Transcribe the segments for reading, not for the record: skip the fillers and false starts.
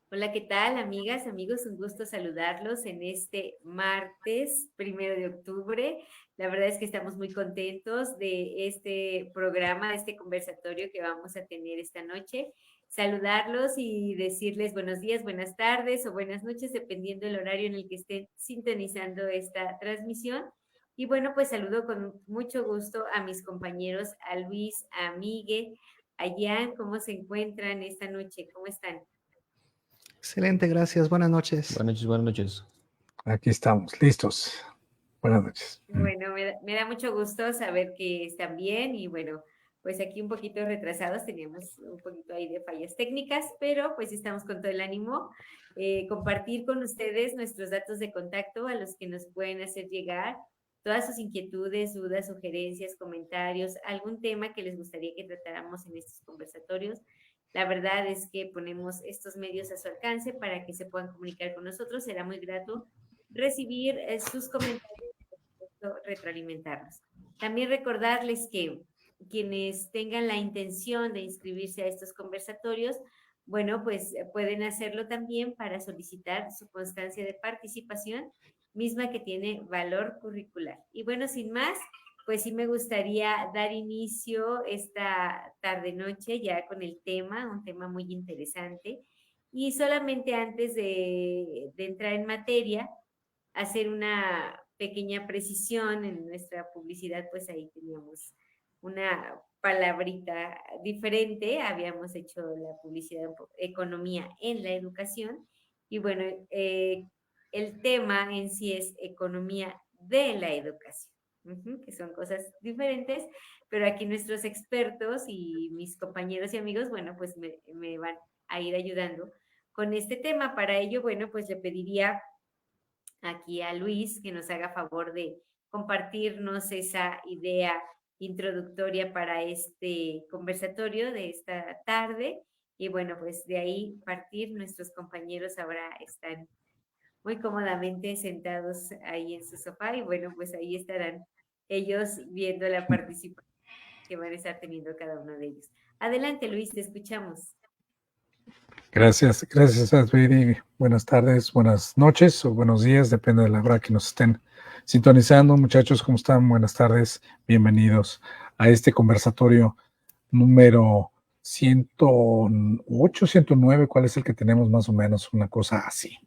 Hola, ¿qué tal, amigas, amigos? Un gusto saludarlos en este martes 1 de octubre. La verdad es que estamos muy contentos de este programa, de este conversatorio que vamos a tener esta noche. Saludarlos y decirles buenos días, buenas tardes o buenas noches, dependiendo del horario en el que estén sintonizando esta transmisión. Y bueno, pues saludo con mucho gusto a mis compañeros, a Luis, a Migue, a Jan. ¿Cómo se encuentran esta noche? ¿Cómo están? Excelente, gracias. Buenas noches. Buenas noches, buenas noches. Aquí estamos, listos. Buenas noches. Bueno, me da mucho gusto saber que están bien y bueno, pues aquí un poquito retrasados, teníamos un poquito ahí de fallas técnicas, pero pues estamos con todo el ánimo. Compartir con ustedes nuestros datos de contacto a los que nos pueden hacer llegar todas sus inquietudes, dudas, sugerencias, comentarios, algún tema que les gustaría que tratáramos en estos conversatorios. La verdad es que ponemos estos medios a su alcance para que se puedan comunicar con nosotros. Será muy grato recibir sus comentarios, retroalimentarnos. También recordarles que quienes tengan la intención de inscribirse a estos conversatorios, bueno, pues pueden hacerlo también para solicitar su constancia de participación, misma que tiene valor curricular. Y bueno, sin más, pues sí me gustaría dar inicio esta tarde-noche ya con el tema, un tema muy interesante. Y solamente antes de entrar en materia, hacer una pequeña precisión en nuestra publicidad, pues ahí teníamos una palabrita diferente, habíamos hecho la publicidad economía en la educación y bueno, el tema en sí es economía de la educación, que son cosas diferentes, pero aquí nuestros expertos y mis compañeros y amigos, bueno, pues me van a ir ayudando con este tema. Para ello, bueno, pues le pediría aquí a Luis que nos haga favor de compartirnos esa idea introductoria para este conversatorio de esta tarde. Y bueno, pues de ahí partir, nuestros compañeros ahora están muy cómodamente sentados ahí en su sofá y bueno, pues ahí estarán ellos viendo la participación que van a estar teniendo cada uno de ellos. Adelante, Luis, te escuchamos. Gracias, Asbiri. Buenas tardes, buenas noches o buenos días, depende de la hora que nos estén sintonizando. Muchachos, ¿cómo están? Buenas tardes, bienvenidos a este conversatorio número 108, 109. ¿Cuál es el que tenemos más o menos? Una cosa así.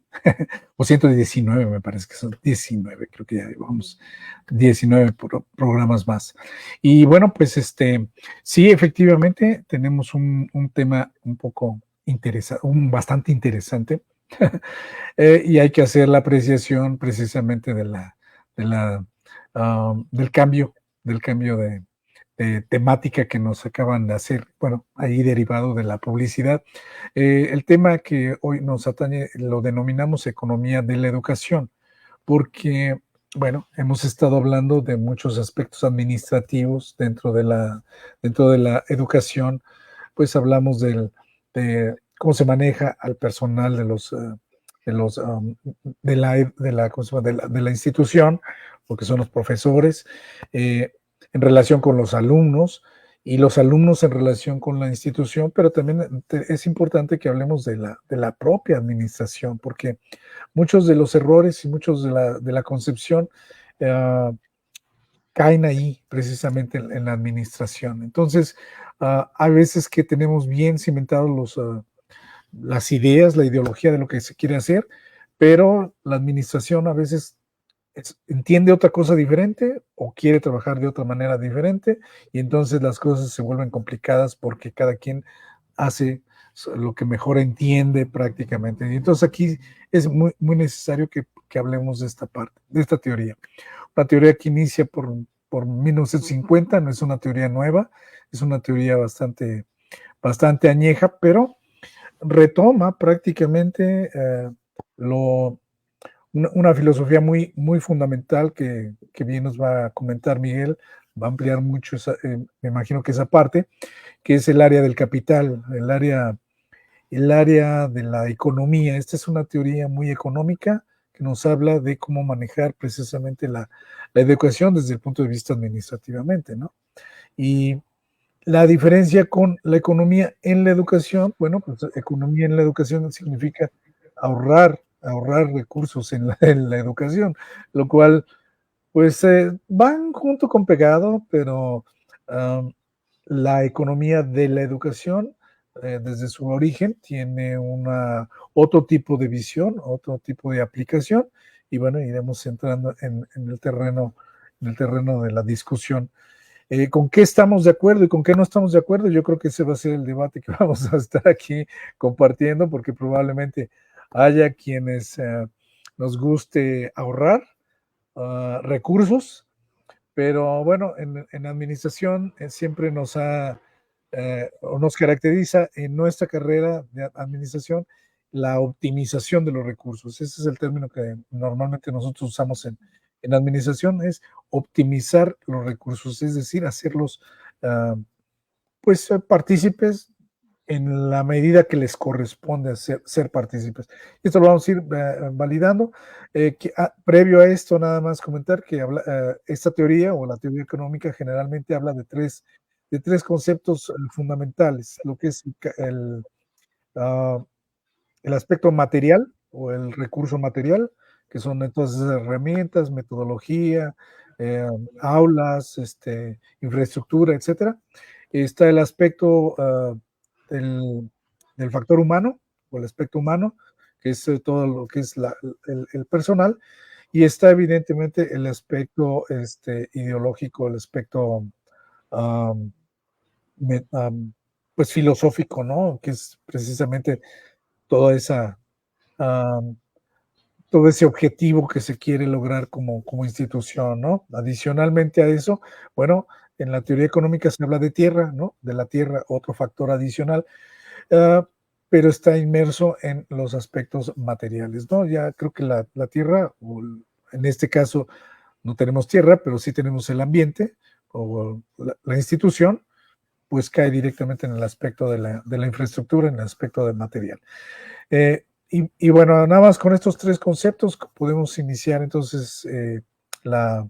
O 119, me parece que son 19, creo que ya llevamos 19 programas más. Y bueno, pues sí, efectivamente, tenemos un tema un poco bastante interesante, y hay que hacer la apreciación precisamente del cambio de temática que nos acaban de hacer, bueno, ahí derivado de la publicidad. El tema que hoy nos atañe lo denominamos economía de la educación, porque, bueno, hemos estado hablando de muchos aspectos administrativos dentro de la educación. Pues hablamos de cómo se maneja al personal de la institución, porque son los profesores, en relación con los alumnos y los alumnos en relación con la institución, pero también es importante que hablemos de la propia administración, porque muchos de los errores y muchos de la concepción caen ahí precisamente en la administración. Entonces, hay veces que tenemos bien cimentados las ideas, la ideología de lo que se quiere hacer, pero la administración a veces entiende otra cosa diferente o quiere trabajar de otra manera diferente, y entonces las cosas se vuelven complicadas porque cada quien hace lo que mejor entiende prácticamente. Y entonces aquí es muy, muy necesario que hablemos de esta parte, de esta teoría. Una teoría que inicia por 1950, no es una teoría nueva, es una teoría bastante añeja, pero retoma prácticamente una filosofía muy, muy fundamental que bien nos va a comentar Miguel, va a ampliar mucho, me imagino que esa parte, que es el área del capital, el área de la economía. Esta es una teoría muy económica que nos habla de cómo manejar precisamente la educación desde el punto de vista administrativamente, ¿no? Y La diferencia con la economía en la educación, bueno, pues economía en la educación significa ahorrar recursos en la educación, lo cual pues van junto con pegado, pero la economía de la educación, desde su origen, tiene otro tipo de visión, otro tipo de aplicación, y bueno, iremos entrando en el terreno de la discusión. ¿Con qué estamos de acuerdo y con qué no estamos de acuerdo? Yo creo que ese va a ser el debate que vamos a estar aquí compartiendo, porque probablemente haya quienes nos guste ahorrar recursos, pero bueno, en administración siempre nos o nos caracteriza en nuestra carrera de administración la optimización de los recursos. Ese es el término que normalmente nosotros usamos en administración, es optimizar los recursos, es decir, hacerlos pues partícipes en la medida que les corresponde ser partícipes. Esto lo vamos a ir validando. Previo a esto, nada más comentar que esta teoría o la teoría económica generalmente habla de tres conceptos fundamentales, lo que es el aspecto material o el recurso material, que son entonces herramientas, metodología, aulas, infraestructura, etcétera. Está el aspecto del factor humano o el aspecto humano, que es todo lo que es el personal, y está evidentemente el aspecto ideológico, el aspecto um, pues filosófico, ¿no? Que es precisamente toda esa todo ese objetivo que se quiere lograr como institución, ¿no? Adicionalmente a eso, bueno, en la teoría económica se habla de tierra, ¿no? De la tierra, otro factor adicional, pero está inmerso en los aspectos materiales, ¿no? Ya creo que la tierra, en este caso, no tenemos tierra, pero sí tenemos el ambiente o la institución, pues cae directamente en el aspecto de la infraestructura, en el aspecto del material. Y bueno, nada más con estos tres conceptos podemos iniciar entonces la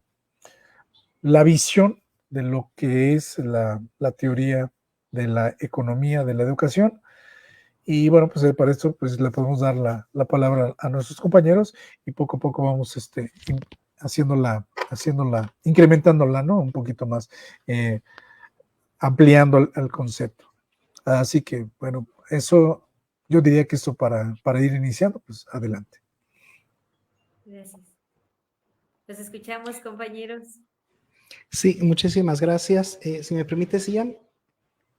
visión de lo que es la teoría de la economía de la educación. Y bueno, pues para esto pues le podemos dar la palabra a nuestros compañeros y poco a poco vamos haciéndola, incrementándola, ¿no? Un poquito más, ampliando el concepto. Así que, bueno, eso yo diría que esto para ir iniciando, pues adelante. Gracias. Los escuchamos, compañeros. Sí, muchísimas gracias. Si me permites, Ian,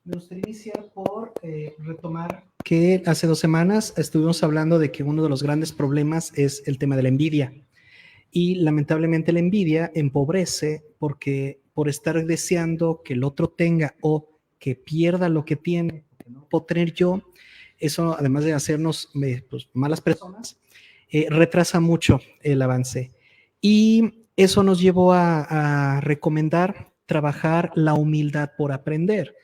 me gustaría iniciar por retomar que hace 2 semanas estuvimos hablando de que uno de los grandes problemas es el tema de la envidia. Y lamentablemente la envidia empobrece porque por estar deseando que el otro tenga o que pierda lo que tiene, que no puedo tener yo, eso además de hacernos pues, malas personas, retrasa mucho el avance. Y eso nos llevó a recomendar trabajar la humildad por aprender.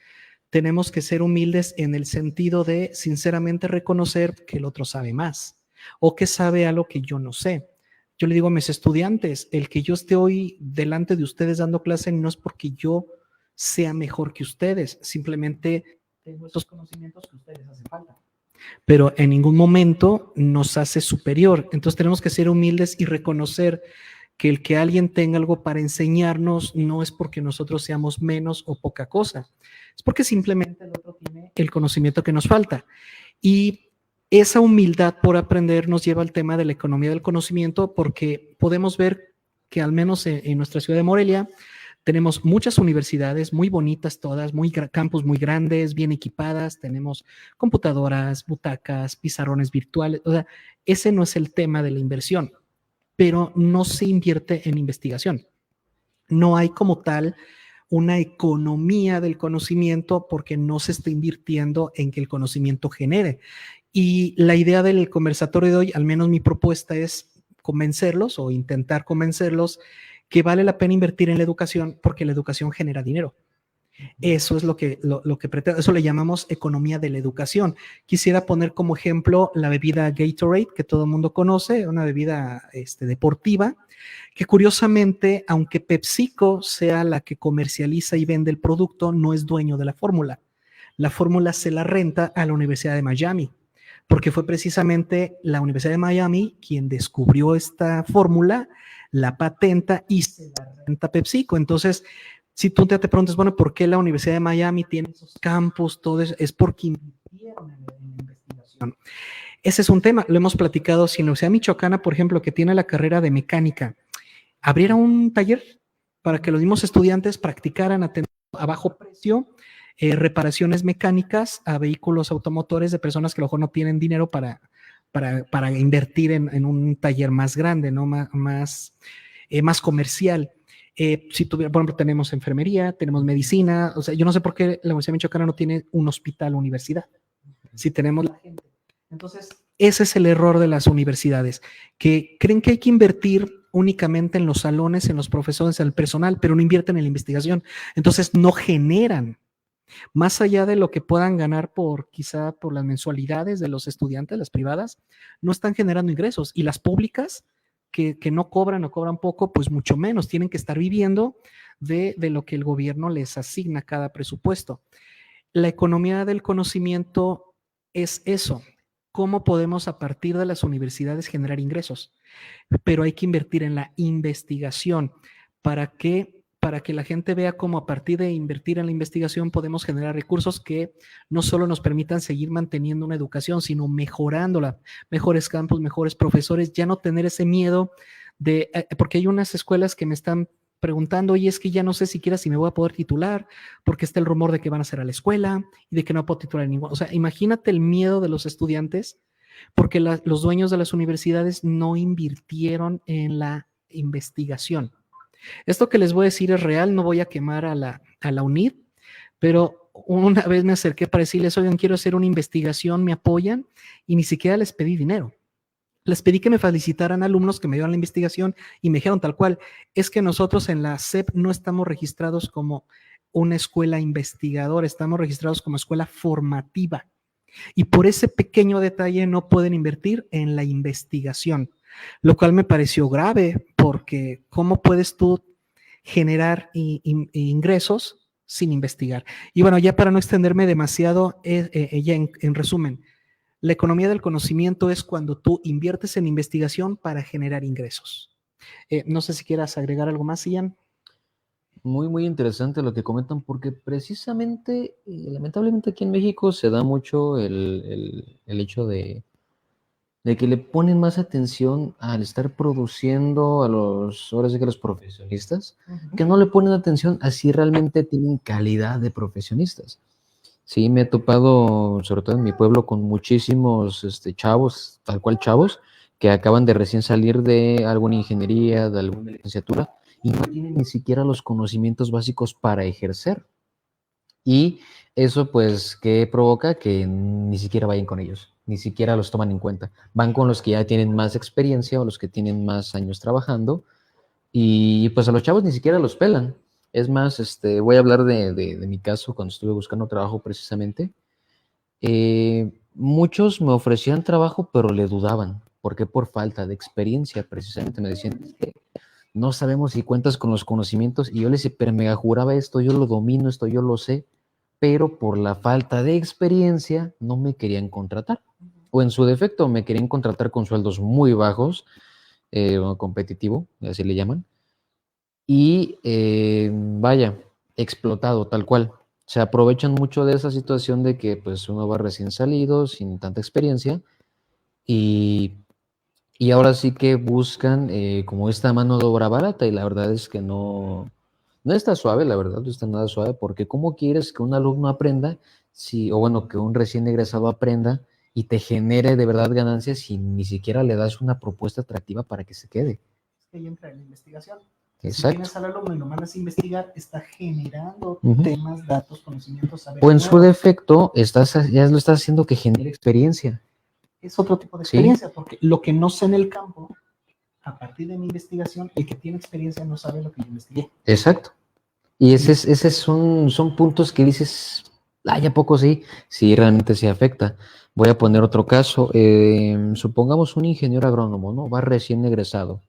Tenemos que ser humildes en el sentido de sinceramente reconocer que el otro sabe más o que sabe algo que yo no sé. Yo le digo a mis estudiantes, el que yo esté hoy delante de ustedes dando clase no es porque yo sea mejor que ustedes, simplemente tengo esos conocimientos que ustedes hacen falta. Pero en ningún momento nos hace superior. Entonces tenemos que ser humildes y reconocer que el que alguien tenga algo para enseñarnos no es porque nosotros seamos menos o poca cosa, es porque simplemente el otro tiene el conocimiento que nos falta. Y esa humildad por aprender nos lleva al tema de la economía del conocimiento, porque podemos ver que al menos en nuestra ciudad de Morelia tenemos muchas universidades muy bonitas todas, campus muy grandes, bien equipadas, tenemos computadoras, butacas, pizarrones virtuales, o sea, ese no es el tema de la inversión, pero no se invierte en investigación. No hay como tal una economía del conocimiento porque no se está invirtiendo en que el conocimiento genere. Y la idea del conversatorio de hoy, al menos mi propuesta es convencerlos o intentar convencerlos que vale la pena invertir en la educación porque la educación genera dinero. Eso es lo que pretende, eso le llamamos economía de la educación. Quisiera poner como ejemplo la bebida Gatorade, que todo el mundo conoce, una bebida deportiva, que curiosamente, aunque PepsiCo sea la que comercializa y vende el producto, no es dueño de la fórmula. La fórmula se la renta a la Universidad de Miami, porque fue precisamente la Universidad de Miami quien descubrió esta fórmula, la patenta y se la renta a PepsiCo. Entonces, si tú te preguntas, bueno, ¿por qué la Universidad de Miami tiene esos campus? Todo eso, es porque invirtieron en la investigación. Ese es un tema, lo hemos platicado. Si en la Universidad Michoacana, por ejemplo, que tiene la carrera de mecánica, abriera un taller para que los mismos estudiantes practicaran a bajo precio reparaciones mecánicas a vehículos automotores de personas que a lo mejor no tienen dinero para invertir en un taller más grande, ¿no? más comercial. Si tuviera, por ejemplo, tenemos enfermería, tenemos medicina, o sea, yo no sé por qué la Universidad Michoacana no tiene un hospital universidad, si tenemos la gente. Entonces, ese es el error de las universidades, que creen que hay que invertir únicamente en los salones, en los profesores, en el personal, pero no invierten en la investigación. Entonces, no generan, más allá de lo que puedan ganar quizá por las mensualidades de los estudiantes, las privadas, no están generando ingresos. Y las públicas, que no cobran o cobran poco, pues mucho menos, tienen que estar viviendo de lo que el gobierno les asigna cada presupuesto. La economía del conocimiento es eso. ¿Cómo podemos a partir de las universidades generar ingresos? Pero hay que invertir en la investigación para que la gente vea cómo a partir de invertir en la investigación podemos generar recursos que no solo nos permitan seguir manteniendo una educación, sino mejorándola, mejores campus, mejores profesores, ya no tener ese miedo porque hay unas escuelas que me están preguntando, oye, es que ya no sé siquiera si me voy a poder titular, porque está el rumor de que van a hacer a la escuela y de que no puedo titular en ningún. O sea, imagínate el miedo de los estudiantes, porque los dueños de las universidades no invirtieron en la investigación. Esto que les voy a decir es real, no voy a quemar a la UNID, pero una vez me acerqué para decirles, oigan, quiero hacer una investigación, ¿me apoyan? Y ni siquiera les pedí dinero. Les pedí que me felicitaran alumnos que me dieron la investigación y me dijeron tal cual, es que nosotros en la SEP no estamos registrados como una escuela investigadora, estamos registrados como escuela formativa. Y por ese pequeño detalle no pueden invertir en la investigación, lo cual me pareció grave, porque ¿cómo puedes tú generar ingresos sin investigar? Y bueno, ya para no extenderme demasiado, ya en resumen, la economía del conocimiento es cuando tú inviertes en investigación para generar ingresos. No sé si quieras agregar algo más, Ian. Muy, muy interesante lo que comentan, porque precisamente, lamentablemente aquí en México se da mucho el hecho de que le ponen más atención al estar produciendo ahora sí que los profesionistas, que no le ponen atención a si realmente tienen calidad de profesionistas. Sí, me he topado, sobre todo en mi pueblo, con muchísimos chavos, tal cual chavos, que acaban de recién salir de alguna ingeniería, de alguna licenciatura, y no tienen ni siquiera los conocimientos básicos para ejercer. Y eso, pues, ¿qué provoca? Que ni siquiera vayan con ellos, ni siquiera los toman en cuenta. Van con los que ya tienen más experiencia o los que tienen más años trabajando, y pues a los chavos ni siquiera los pelan. Es más, voy a hablar de mi caso cuando estuve buscando trabajo precisamente. Muchos me ofrecían trabajo, pero le dudaban. ¿Por qué? Por falta de experiencia. Precisamente me decían, "Es que no sabemos si cuentas con los conocimientos". Y yo les pero mega juraba esto, yo lo domino, esto yo lo sé, pero por la falta de experiencia no me querían contratar. O en su defecto me querían contratar con sueldos muy bajos, competitivo, así le llaman. Y vaya, explotado tal cual. Se aprovechan mucho de esa situación de que pues uno va recién salido, sin tanta experiencia, y, y ahora sí que buscan como esta mano de obra barata, y la verdad es que no está suave, la verdad, no está nada suave, porque ¿cómo quieres que un alumno aprenda, o bueno, que un recién egresado aprenda y te genere de verdad ganancias si ni siquiera le das una propuesta atractiva para que se quede? Es que ahí entra en la investigación. Exacto. Si tienes al alumno y lo mandas a investigar, está generando temas, datos, conocimientos, saberes. O en su defecto, ya lo estás haciendo que genere experiencia. Es otro tipo de experiencia, porque lo que no sé en el campo, a partir de mi investigación, el que tiene experiencia no sabe lo que yo investigué. Exacto. Y ese son puntos que dices, ay, ¿a poco sí? Sí, realmente sí afecta. Voy a poner otro caso. Supongamos un ingeniero agrónomo, ¿no? Va recién egresado.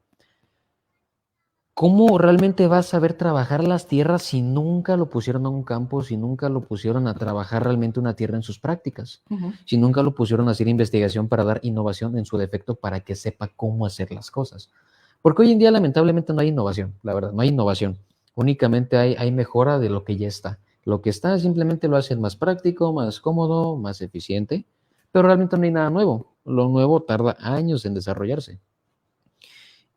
¿Cómo realmente va a saber trabajar las tierras si nunca lo pusieron a un campo, si nunca lo pusieron a trabajar realmente una tierra en sus prácticas, Ujú. si nunca lo pusieron a hacer investigación para dar innovación en su defecto para que sepa cómo hacer las cosas? Porque hoy en día lamentablemente no hay innovación, la verdad, no hay innovación. Únicamente hay mejora de lo que ya está. Lo que está simplemente lo hacen más práctico, más cómodo, más eficiente, pero realmente no hay nada nuevo. Lo nuevo tarda años en desarrollarse.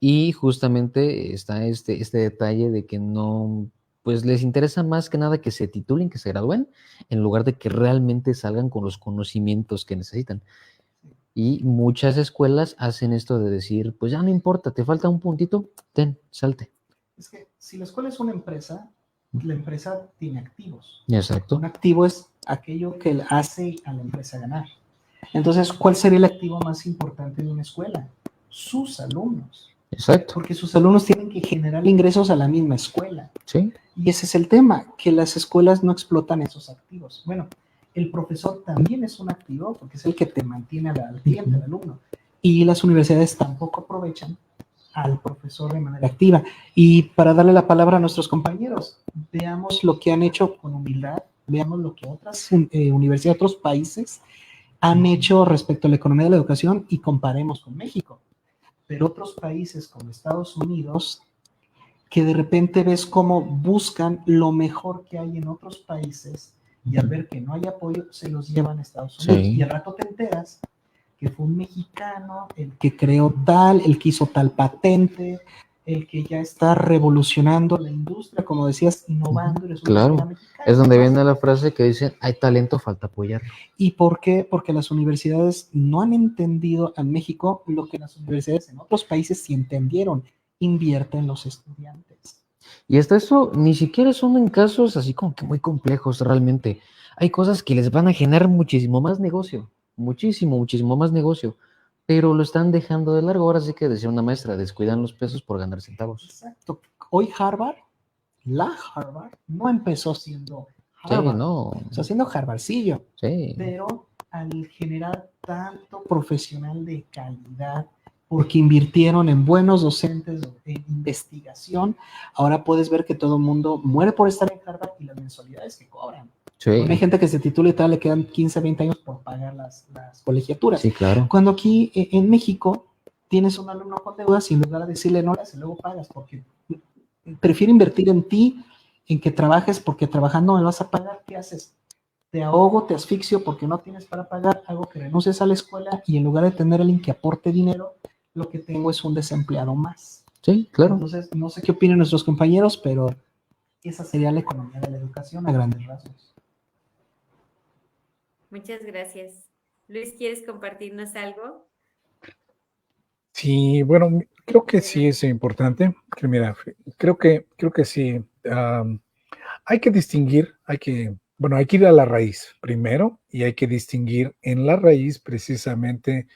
Y justamente está este detalle de que no, pues les interesa más que nada que se titulen, que se gradúen, en lugar de que realmente salgan con los conocimientos que necesitan. Y muchas escuelas hacen esto de decir, pues ya no importa, te falta un puntito, ten, salte. Es que si la escuela es una empresa, la empresa tiene activos. Exacto, Un activo es aquello que le hace a la empresa ganar. Entonces, ¿cuál sería el activo más importante de una escuela? Sus alumnos. exacto, Porque sus alumnos tienen que generar ingresos a la misma escuela. sí, Y ese es el tema, que las escuelas no explotan esos activos. Bueno, el profesor también es un activo porque es el que te mantiene al cliente, al alumno. Y las universidades tampoco aprovechan al profesor de manera activa. Y para darle la palabra a nuestros compañeros, veamos lo que han hecho con humildad, veamos lo que otras universidades, otros países han hecho respecto a la economía de la educación y comparemos con México. Pero otros países como Estados Unidos, que de repente ves cómo buscan lo mejor que hay en otros países y al ver que no hay apoyo, se los llevan a Estados Unidos. sí, Y al rato te enteras que fue un mexicano el que creó tal, el que hizo tal patente, el que ya está revolucionando la industria, como decías, innovando, y resulta que era claro. mexicano. Es donde Entonces, viene la frase que dicen, hay talento, falta apoyarlo. ¿y por qué? Porque las universidades no han entendido en México lo que las universidades en otros países sí entendieron. Invierten en los estudiantes. Y hasta eso ni siquiera son en casos así como que muy complejos realmente. Hay cosas que les van a generar muchísimo más negocio, muchísimo, muchísimo más negocio, pero lo están dejando de largo. Ahora sí que decía una maestra, descuidan los pesos por ganar centavos. Exacto. Hoy Harvard, la Harvard, no empezó siendo Sí, Harvard, no, empezó siendo Harvardcillo, sí, pero al generar tanto profesional de calidad, porque invirtieron en buenos docentes, en investigación, ahora puedes ver que todo el mundo muere por estar en Harvard y las mensualidades que cobran. Porque hay sí, gente que se titula y tal, le quedan 15, 20 años por pagar las colegiaturas. sí, claro. Cuando aquí en México tienes un alumno con deudas y en lugar de decirle no, y luego pagas, porque prefiero invertir en ti, en que trabajes, porque trabajando me vas a pagar, ¿qué haces? Te ahogo, te asfixio porque no tienes para pagar, hago que renuncies a la escuela y en lugar de tener alguien que aporte dinero, lo que tengo es un desempleado más. Sí, claro. Entonces, no sé qué opinan nuestros compañeros, pero esa sería la economía de la educación a grandes rasgos. Muchas gracias. Luis, ¿quieres compartirnos algo? Sí, bueno, creo que sí es importante. Que mira, creo que sí. Hay que distinguir, bueno, hay que ir a la raíz primero y hay que distinguir en la raíz precisamente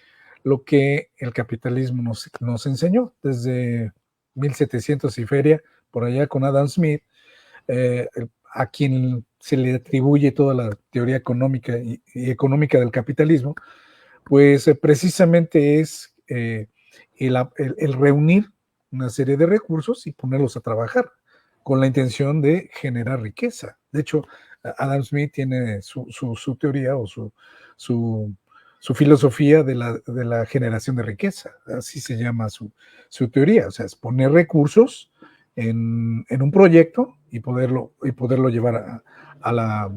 lo que el capitalismo nos enseñó desde 1700 y feria, por allá con Adam Smith, a quien se le atribuye toda la teoría económica y económica del capitalismo, pues precisamente es el reunir una serie de recursos y ponerlos a trabajar con la intención de generar riqueza. De hecho, Adam Smith tiene su teoría o su filosofía de la generación de riqueza, así se llama su teoría, o sea, es poner recursos en un proyecto y poderlo llevar a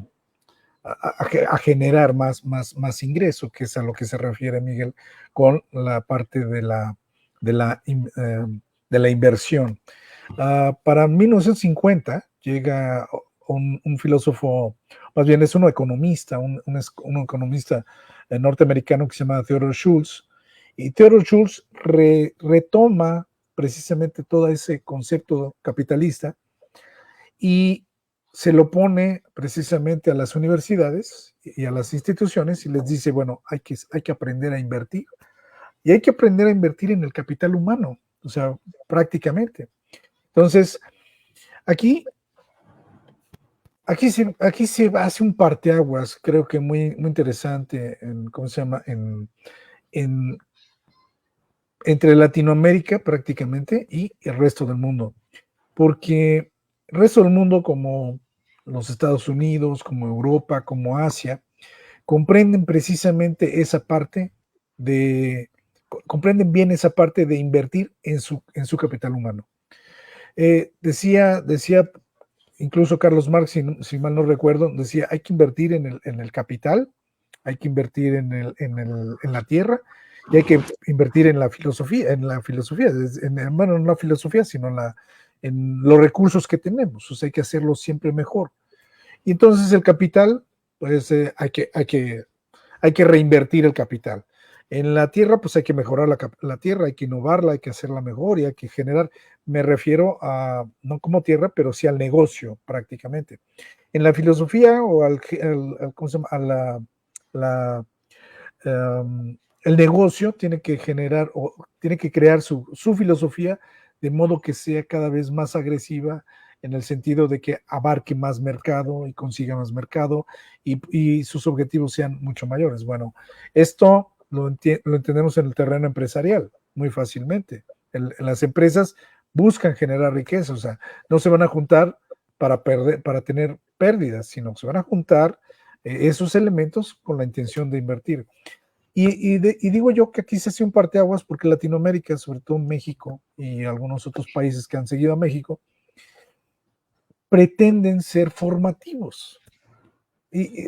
generar más ingreso, que es a lo que se refiere Miguel con la parte de la inversión. Para 1950 llega un filósofo, más bien es un economista, un economista norteamericano que se llama Theodore Schultz, y Theodore Schultz retoma precisamente todo ese concepto capitalista y se lo pone precisamente a las universidades y a las instituciones y les dice, bueno, hay que aprender a invertir y hay que aprender a invertir en el capital humano, o sea, prácticamente. Entonces, aquí aquí se hace un parteaguas, creo que muy, muy interesante, ¿cómo se llama? En, entre Latinoamérica prácticamente y el resto del mundo. Porque el resto del mundo, como los Estados Unidos, como Europa, como Asia, comprenden precisamente esa parte comprenden bien esa parte de invertir en su capital humano. Decía incluso Carlos Marx, si mal no recuerdo, decía, hay que invertir en el capital, hay que invertir en la tierra y hay que invertir en la filosofía, bueno, no la filosofía, sino en los recursos que tenemos, o sea, hay que hacerlo siempre mejor. Y entonces el capital, pues hay que reinvertir el capital. En la tierra, pues hay que mejorar la tierra, hay que innovarla, hay que hacerla mejor y hay que generar, me refiero a, no como tierra, pero sí al negocio prácticamente. En la filosofía o ¿cómo se llama? El negocio tiene que generar o tiene que crear su filosofía de modo que sea cada vez más agresiva en el sentido de que abarque más mercado y consiga más mercado y sus objetivos sean mucho mayores. Bueno, esto lo entendemos en el terreno empresarial muy fácilmente. Las empresas buscan generar riqueza, o sea, no se van a juntar para tener pérdidas, sino que se van a juntar esos elementos con la intención de invertir. Y digo yo que aquí se hace un parteaguas porque Latinoamérica, sobre todo México y algunos otros países que han seguido a México, pretenden ser formativos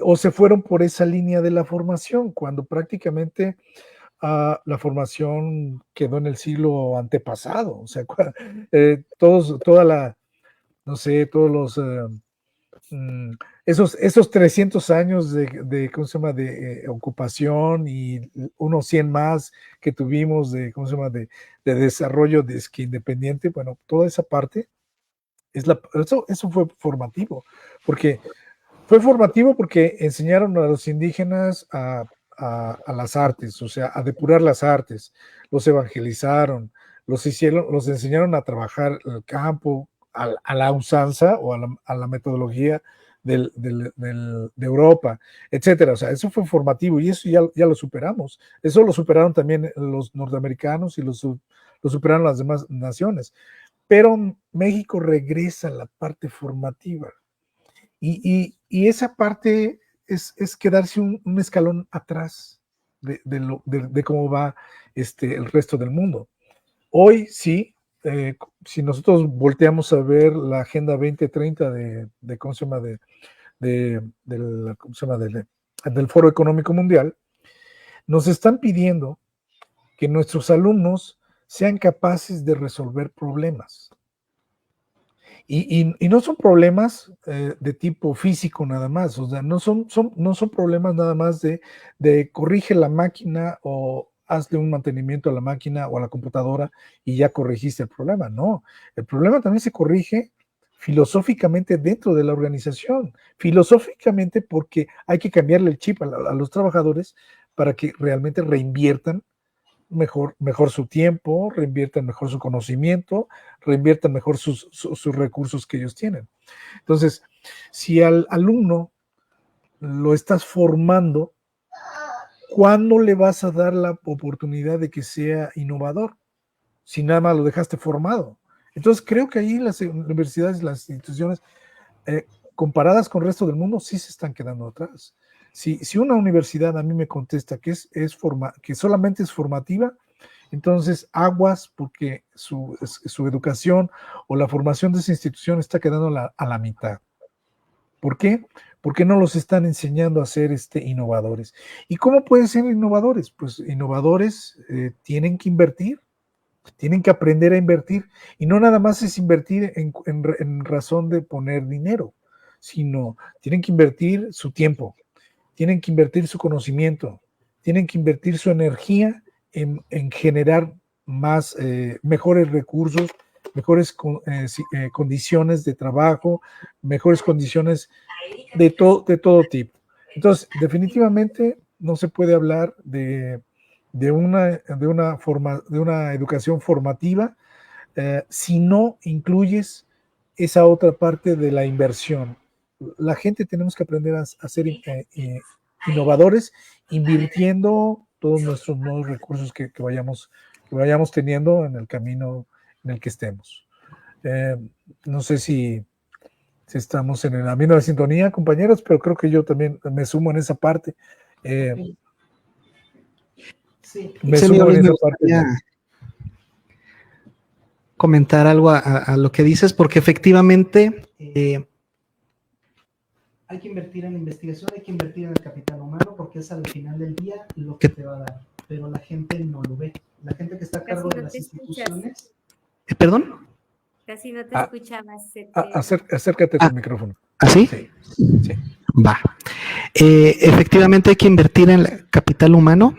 o se fueron por esa línea de la formación, cuando prácticamente la formación quedó en el siglo antepasado, o sea, no sé, todos los esos 300 años ¿cómo se llama?, de ocupación y unos 100 más que tuvimos ¿cómo se llama?, de desarrollo independiente, bueno, toda esa parte, eso fue formativo, porque enseñaron a los indígenas a las artes, o sea, a depurar las artes, los evangelizaron, los enseñaron a trabajar el campo, a la usanza o a la metodología de Europa, etcétera. O sea, eso fue formativo y eso ya lo superamos. Eso lo superaron también los norteamericanos y lo superaron las demás naciones. Pero México regresa a la parte formativa. Y esa parte es quedarse un escalón atrás de cómo va el resto del mundo. Hoy sí, si nosotros volteamos a ver la Agenda 2030 ¿cómo se llama?, ¿cómo se llama?, del Foro Económico Mundial, nos están pidiendo que nuestros alumnos sean capaces de resolver problemas. Y no son problemas de tipo físico nada más, o sea, no son problemas nada más de corrige la máquina o hazle un mantenimiento a la máquina o a la computadora y ya corregiste el problema. No, el problema también se corrige filosóficamente dentro de la organización, filosóficamente porque hay que cambiarle el chip a los trabajadores para que realmente reinviertan mejor su tiempo, reinviertan mejor su conocimiento, reinviertan mejor sus recursos que ellos tienen. Entonces, si al alumno lo estás formando, ¿cuándo le vas a dar la oportunidad de que sea innovador? Si nada más lo dejaste formado. Entonces, creo que ahí las universidades, las instituciones, comparadas con el resto del mundo, sí se están quedando atrás. Si una universidad a mí me contesta que que solamente es formativa, entonces aguas porque su educación o la formación de esa institución está quedando a la mitad. ¿Por qué? Porque no los están enseñando a ser innovadores. ¿Y cómo pueden ser innovadores? Pues innovadores tienen que invertir, tienen que aprender a invertir. Y no nada más es invertir en razón de poner dinero, sino tienen que invertir su tiempo, tienen que invertir su conocimiento, tienen que invertir su energía en generar mejores recursos, mejores condiciones de trabajo, mejores condiciones de todo tipo. Entonces, definitivamente no se puede hablar de una educación formativa si no incluyes esa otra parte de la inversión, la gente tenemos que aprender a ser innovadores, invirtiendo todos nuestros nuevos recursos que vayamos teniendo en el camino en el que estemos. No sé si estamos en la misma sintonía, compañeros, pero creo que yo también me sumo en esa parte. Sí, me sí, sumo amigo, en me esa parte. gustaría comentar algo a lo que dices, porque efectivamente hay que invertir en la investigación, hay que invertir en el capital humano, porque es al final del día lo que te va a dar, pero la gente no lo ve. La gente que está a cargo de las instituciones... ¿Perdón? Casi no te escuchabas. Acércate a tu micrófono. ¿Así? Sí. Sí. Va. Efectivamente hay que invertir en el capital humano,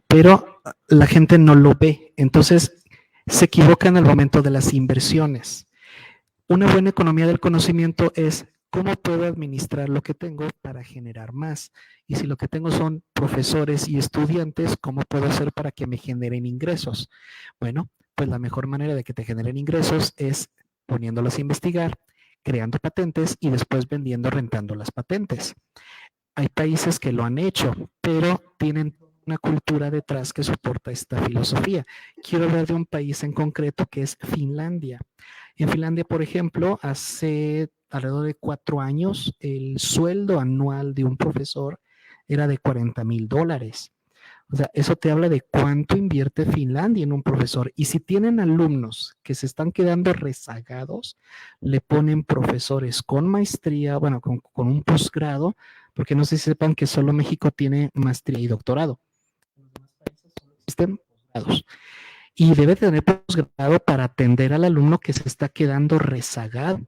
pero la gente no lo ve. Entonces se equivocan al momento de las inversiones. Una buena economía del conocimiento es cómo puedo administrar lo que tengo para generar más. Y si lo que tengo son profesores y estudiantes, ¿cómo puedo hacer para que me generen ingresos? Bueno, pues la mejor manera de que te generen ingresos es poniéndolos a investigar, creando patentes y después vendiendo, rentando las patentes. Hay países que lo han hecho, pero tienen una cultura detrás que soporta esta filosofía. Quiero hablar de un país en concreto que es Finlandia. En Finlandia, por ejemplo, hace alrededor de 4 años, el sueldo anual de un profesor era de $40,000. O sea, eso te habla de cuánto invierte Finlandia en un profesor. Y si tienen alumnos que se están quedando rezagados, le ponen profesores con maestría, bueno, con un posgrado, porque no sé si sepan que solo México tiene maestría y doctorado. Los demás países solo existen posgrados. Y debe tener posgrado para atender al alumno que se está quedando rezagado.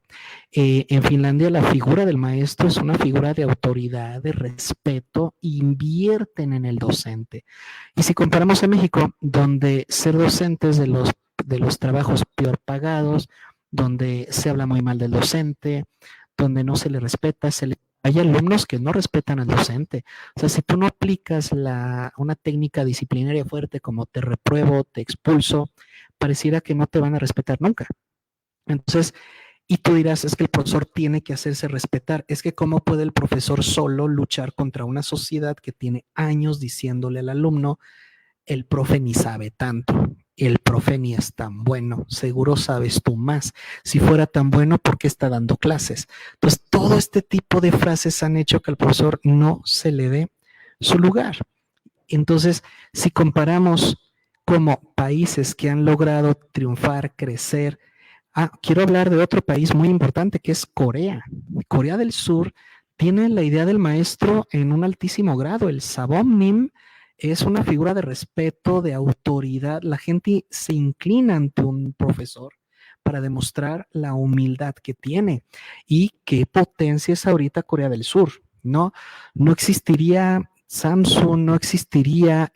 En Finlandia la figura del maestro es una figura de autoridad, de respeto, invierten en el docente. Y si comparamos a México, donde ser docente es de los trabajos peor pagados, donde se habla muy mal del docente, donde no se le respeta, hay alumnos que no respetan al docente. O sea, si tú no aplicas una técnica disciplinaria fuerte como te repruebo, te expulso, pareciera que no te van a respetar nunca. Entonces, y tú dirás, es que el profesor tiene que hacerse respetar. Es que ¿cómo puede el profesor solo luchar contra una sociedad que tiene años diciéndole al alumno, el profe ni sabe tanto, el profe ni es tan bueno, seguro sabes tú más. Si fuera tan bueno, ¿por qué está dando clases? Entonces, todo este tipo de frases han hecho que al profesor no se le dé su lugar. Entonces, si comparamos como países que han logrado triunfar, crecer, quiero hablar de otro país muy importante que es Corea. Corea del Sur tiene la idea del maestro en un altísimo grado. El Sabomnim es una figura de respeto, de autoridad. La gente se inclina ante un profesor para demostrar la humildad que tiene. Y qué potencia es ahorita Corea del Sur, ¿no? No existiría Samsung, no existiría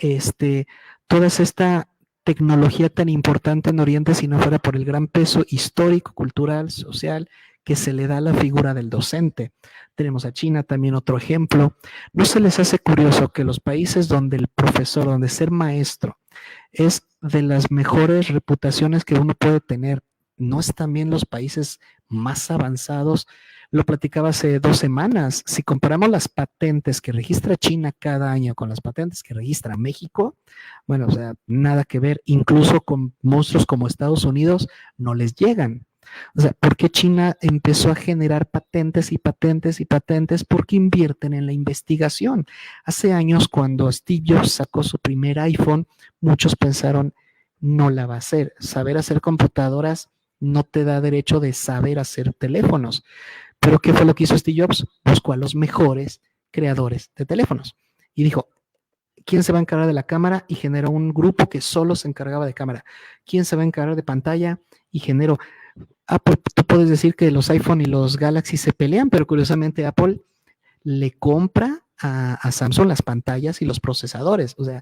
toda esta tecnología tan importante en Oriente si no fuera por el gran peso histórico, cultural, social que se le da a la figura del docente. Tenemos a China también otro ejemplo. ¿No se les hace curioso que los países donde el profesor, donde ser maestro es de las mejores reputaciones que uno puede tener, no es también los países más avanzados? Lo platicaba hace 2 semanas. Si comparamos las patentes que registra China cada año con las patentes que registra México, bueno, o sea, nada que ver. Incluso con monstruos como Estados Unidos no les llegan. O sea, ¿por qué China empezó a generar patentes y patentes y patentes? Porque invierten en la investigación. Hace años, cuando Steve Jobs sacó su primer iPhone, muchos pensaron, no la va a hacer. Saber hacer computadoras no te da derecho de saber hacer teléfonos. Pero ¿qué fue lo que hizo Steve Jobs? Buscó a los mejores creadores de teléfonos y dijo, ¿quién se va a encargar de la cámara? Y generó un grupo que solo se encargaba de cámara. ¿Quién se va a encargar de pantalla? Y generó. Apple, tú puedes decir que los iPhone y los Galaxy se pelean, pero curiosamente Apple le compra a Samsung las pantallas y los procesadores. O sea,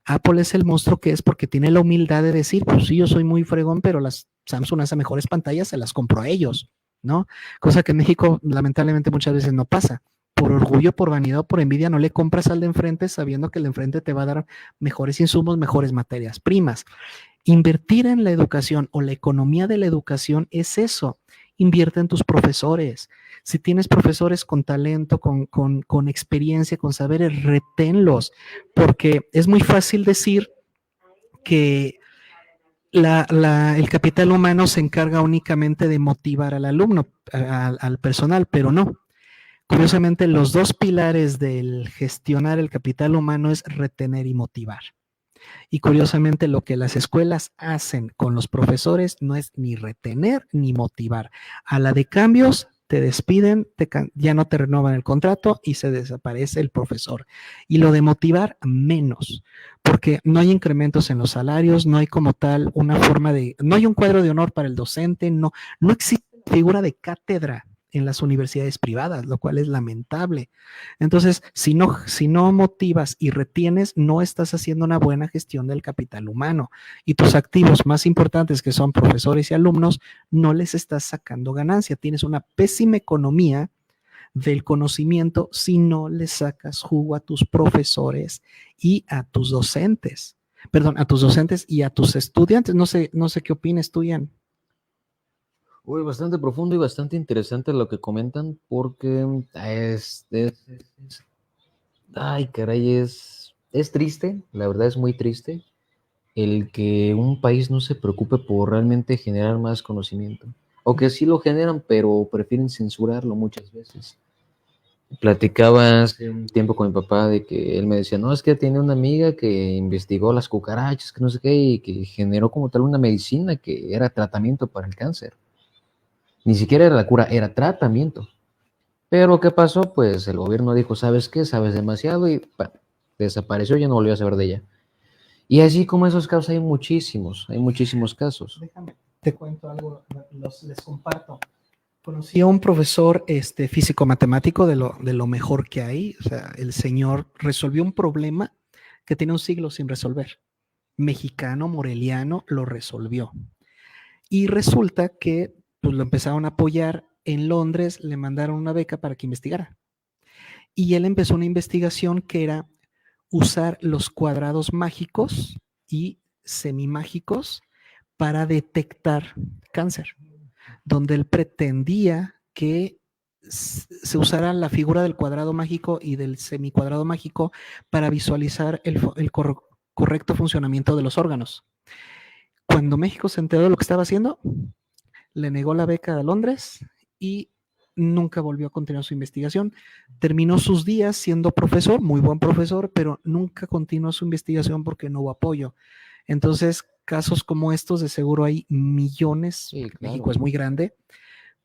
Apple es el monstruo que es porque tiene la humildad de decir, pues sí, yo soy muy fregón, pero las Samsung hace mejores pantallas, se las compro a ellos, ¿no? Cosa que en México lamentablemente muchas veces no pasa. Por orgullo, por vanidad o por envidia no le compras al de enfrente sabiendo que el de enfrente te va a dar mejores insumos, mejores materias primas. Invertir en la educación o la economía de la educación es eso. Invierte en tus profesores. Si tienes profesores con talento, con experiencia, con saberes, reténlos, porque es muy fácil decir que el capital humano se encarga únicamente de motivar al alumno, al personal, pero no. Curiosamente, los dos pilares del gestionar el capital humano es retener y motivar. Y curiosamente, lo que las escuelas hacen con los profesores no es ni retener ni motivar. A la de cambios, te despiden, ya no te renovan el contrato y se desaparece el profesor. Y lo de motivar, menos, porque no hay incrementos en los salarios, no hay como tal una forma no hay un cuadro de honor para el docente, no existe figura de cátedra en las universidades privadas, lo cual es lamentable. Entonces, si no motivas y retienes, no estás haciendo una buena gestión del capital humano y tus activos más importantes, que son profesores y alumnos, no les estás sacando ganancia. Tienes una pésima economía del conocimiento si no le sacas jugo a tus profesores y a tus docentes. Perdón, a tus docentes y a tus estudiantes. No sé qué opinas tú, Ian. Uy, bastante profundo y bastante interesante lo que comentan, porque ay, caray, es triste, la verdad es muy triste, el que un país no se preocupe por realmente generar más conocimiento, o que sí lo generan, pero prefieren censurarlo muchas veces. Platicaba hace un tiempo con mi papá de que él me decía, no, es que tiene una amiga que investigó las cucarachas, que no sé qué, y que generó como tal una medicina que era tratamiento para el cáncer. Ni siquiera era la cura, era tratamiento. Pero ¿qué pasó? Pues el gobierno dijo, ¿sabes qué? Sabes demasiado y desapareció, ya no volvió a saber de ella. Y así como esos casos hay muchísimos casos. Déjame, te cuento algo, les comparto. Conocí a un profesor físico-matemático de lo mejor que hay. O sea, el señor resolvió un problema que tenía un siglo sin resolver. Mexicano, moreliano, lo resolvió. Y resulta que pues, lo empezaron a apoyar. En Londres le mandaron una beca para que investigara. Y él empezó una investigación que era usar los cuadrados mágicos y semimágicos para detectar cáncer, donde él pretendía que se usara la figura del cuadrado mágico y del semicuadrado mágico para visualizar el correcto funcionamiento de los órganos. Cuando México se enteró de lo que estaba haciendo, le negó la beca a Londres y nunca volvió a continuar su investigación. Terminó sus días siendo profesor, muy buen profesor, pero nunca continuó su investigación porque no hubo apoyo. Entonces, casos como estos de seguro hay millones. Sí, claro. México es muy grande.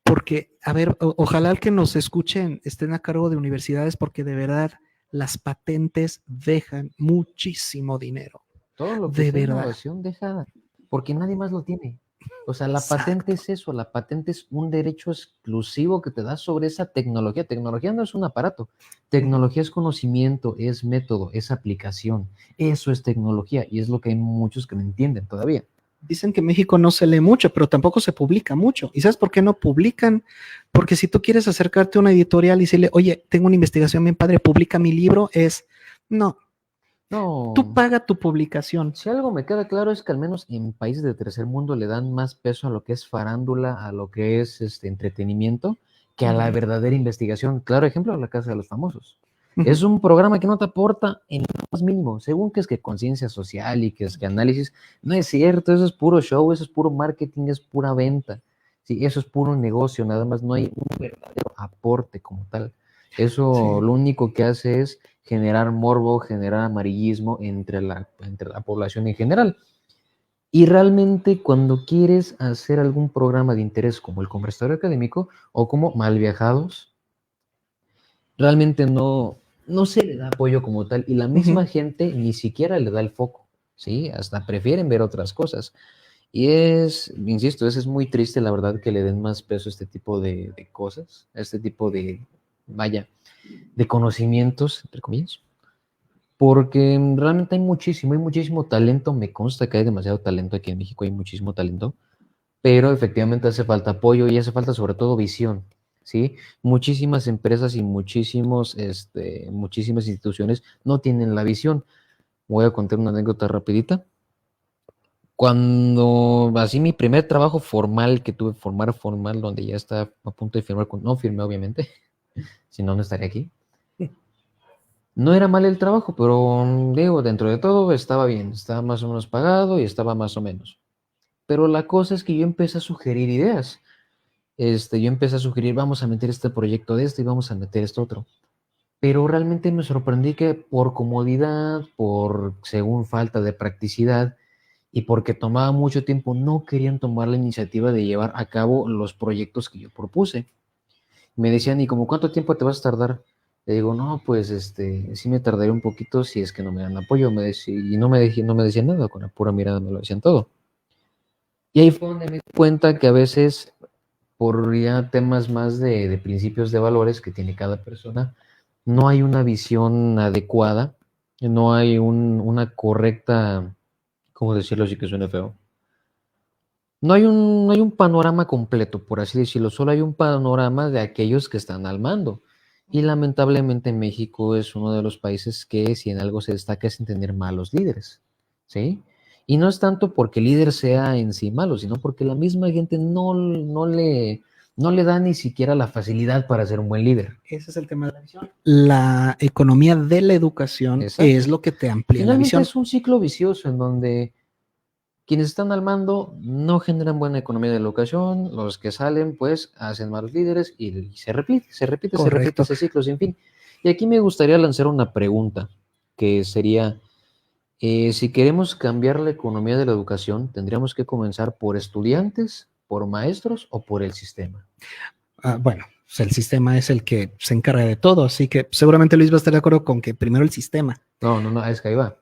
Porque, a ver, ojalá que nos escuchen estén a cargo de universidades porque de verdad las patentes dejan muchísimo dinero. Todo lo que es innovación deja, porque nadie más lo tiene. O sea, la patente es eso, la patente es un derecho exclusivo que te da sobre esa tecnología. Tecnología no es un aparato, tecnología es conocimiento, es método, es aplicación. Eso es tecnología y es lo que hay muchos que no entienden todavía. Dicen que México no se lee mucho, pero tampoco se publica mucho. ¿Y sabes por qué no publican? Porque si tú quieres acercarte a una editorial y decirle, oye, tengo una investigación bien padre, publica mi libro, no. Tú paga tu publicación. Si algo me queda claro es que al menos en países de tercer mundo le dan más peso a lo que es farándula, a lo que es entretenimiento, que a la verdadera investigación. Claro ejemplo, La Casa de los Famosos. Es un programa que no te aporta en lo más mínimo, según que es que conciencia social y que es que análisis. No es cierto, eso es puro show, eso es puro marketing, es pura venta. Sí, eso es puro negocio, nada más no hay un verdadero aporte como tal. Eso lo único que hace es generar morbo, generar amarillismo entre la población en general. Y realmente cuando quieres hacer algún programa de interés como el conversatorio académico o como Malviajados, realmente no se le da apoyo como tal y la misma gente ni siquiera le da el foco, ¿sí? Hasta prefieren ver otras cosas. Y insisto, es muy triste la verdad que le den más peso a este tipo de cosas, a este tipo de conocimientos, entre comillas, porque realmente hay muchísimo talento, me consta que hay demasiado talento aquí en México, hay muchísimo talento, pero efectivamente hace falta apoyo y hace falta sobre todo visión, ¿sí? Muchísimas empresas y muchísimas instituciones no tienen la visión. Voy a contar una anécdota rapidita. cuando así mi primer trabajo formal que tuve, formal, donde ya estaba a punto de firmar, no firmé obviamente, si no, no estaría aquí. No era mal el trabajo, pero digo, dentro de todo estaba bien, estaba más o menos pagado y estaba más o menos. Pero la cosa es que yo empecé a sugerir ideas. Yo empecé a sugerir, vamos a meter este proyecto de y vamos a meter esto otro. Pero realmente me sorprendí que por comodidad, por según falta de practicidad y porque tomaba mucho tiempo, no querían tomar la iniciativa de llevar a cabo los proyectos que yo propuse. Me decían, ¿y como cuánto tiempo te vas a tardar? Le digo, no, pues sí me tardaré un poquito si es que no me dan apoyo. Y no me decían nada, con la pura mirada me lo decían todo. Y ahí fue donde me di cuenta que a veces, por ya temas más de principios de valores que tiene cada persona, no hay una visión adecuada, no hay una correcta, ¿cómo decirlo si que suena feo? No hay un panorama completo, por así decirlo, solo hay un panorama de aquellos que están al mando. Y lamentablemente México es uno de los países que si en algo se destaca es en tener malos líderes, ¿sí? Y no es tanto porque el líder sea en sí malo, sino porque la misma gente no le da ni siquiera la facilidad para ser un buen líder. Ese es el tema de la visión. La economía de la educación Exacto. es lo que te amplía la Finalmente visión. es un ciclo vicioso en donde quienes están al mando no generan buena economía de la educación, los que salen pues hacen malos líderes y se repite Correcto. ese ciclo sin fin. Y aquí me gustaría lanzar una pregunta que sería, si queremos cambiar la economía de la educación, ¿tendríamos que comenzar por estudiantes, por maestros o por el sistema? Bueno, pues el sistema es el que se encarga de todo, así que seguramente Luis va a estar de acuerdo con que primero el sistema. No, es que ahí va.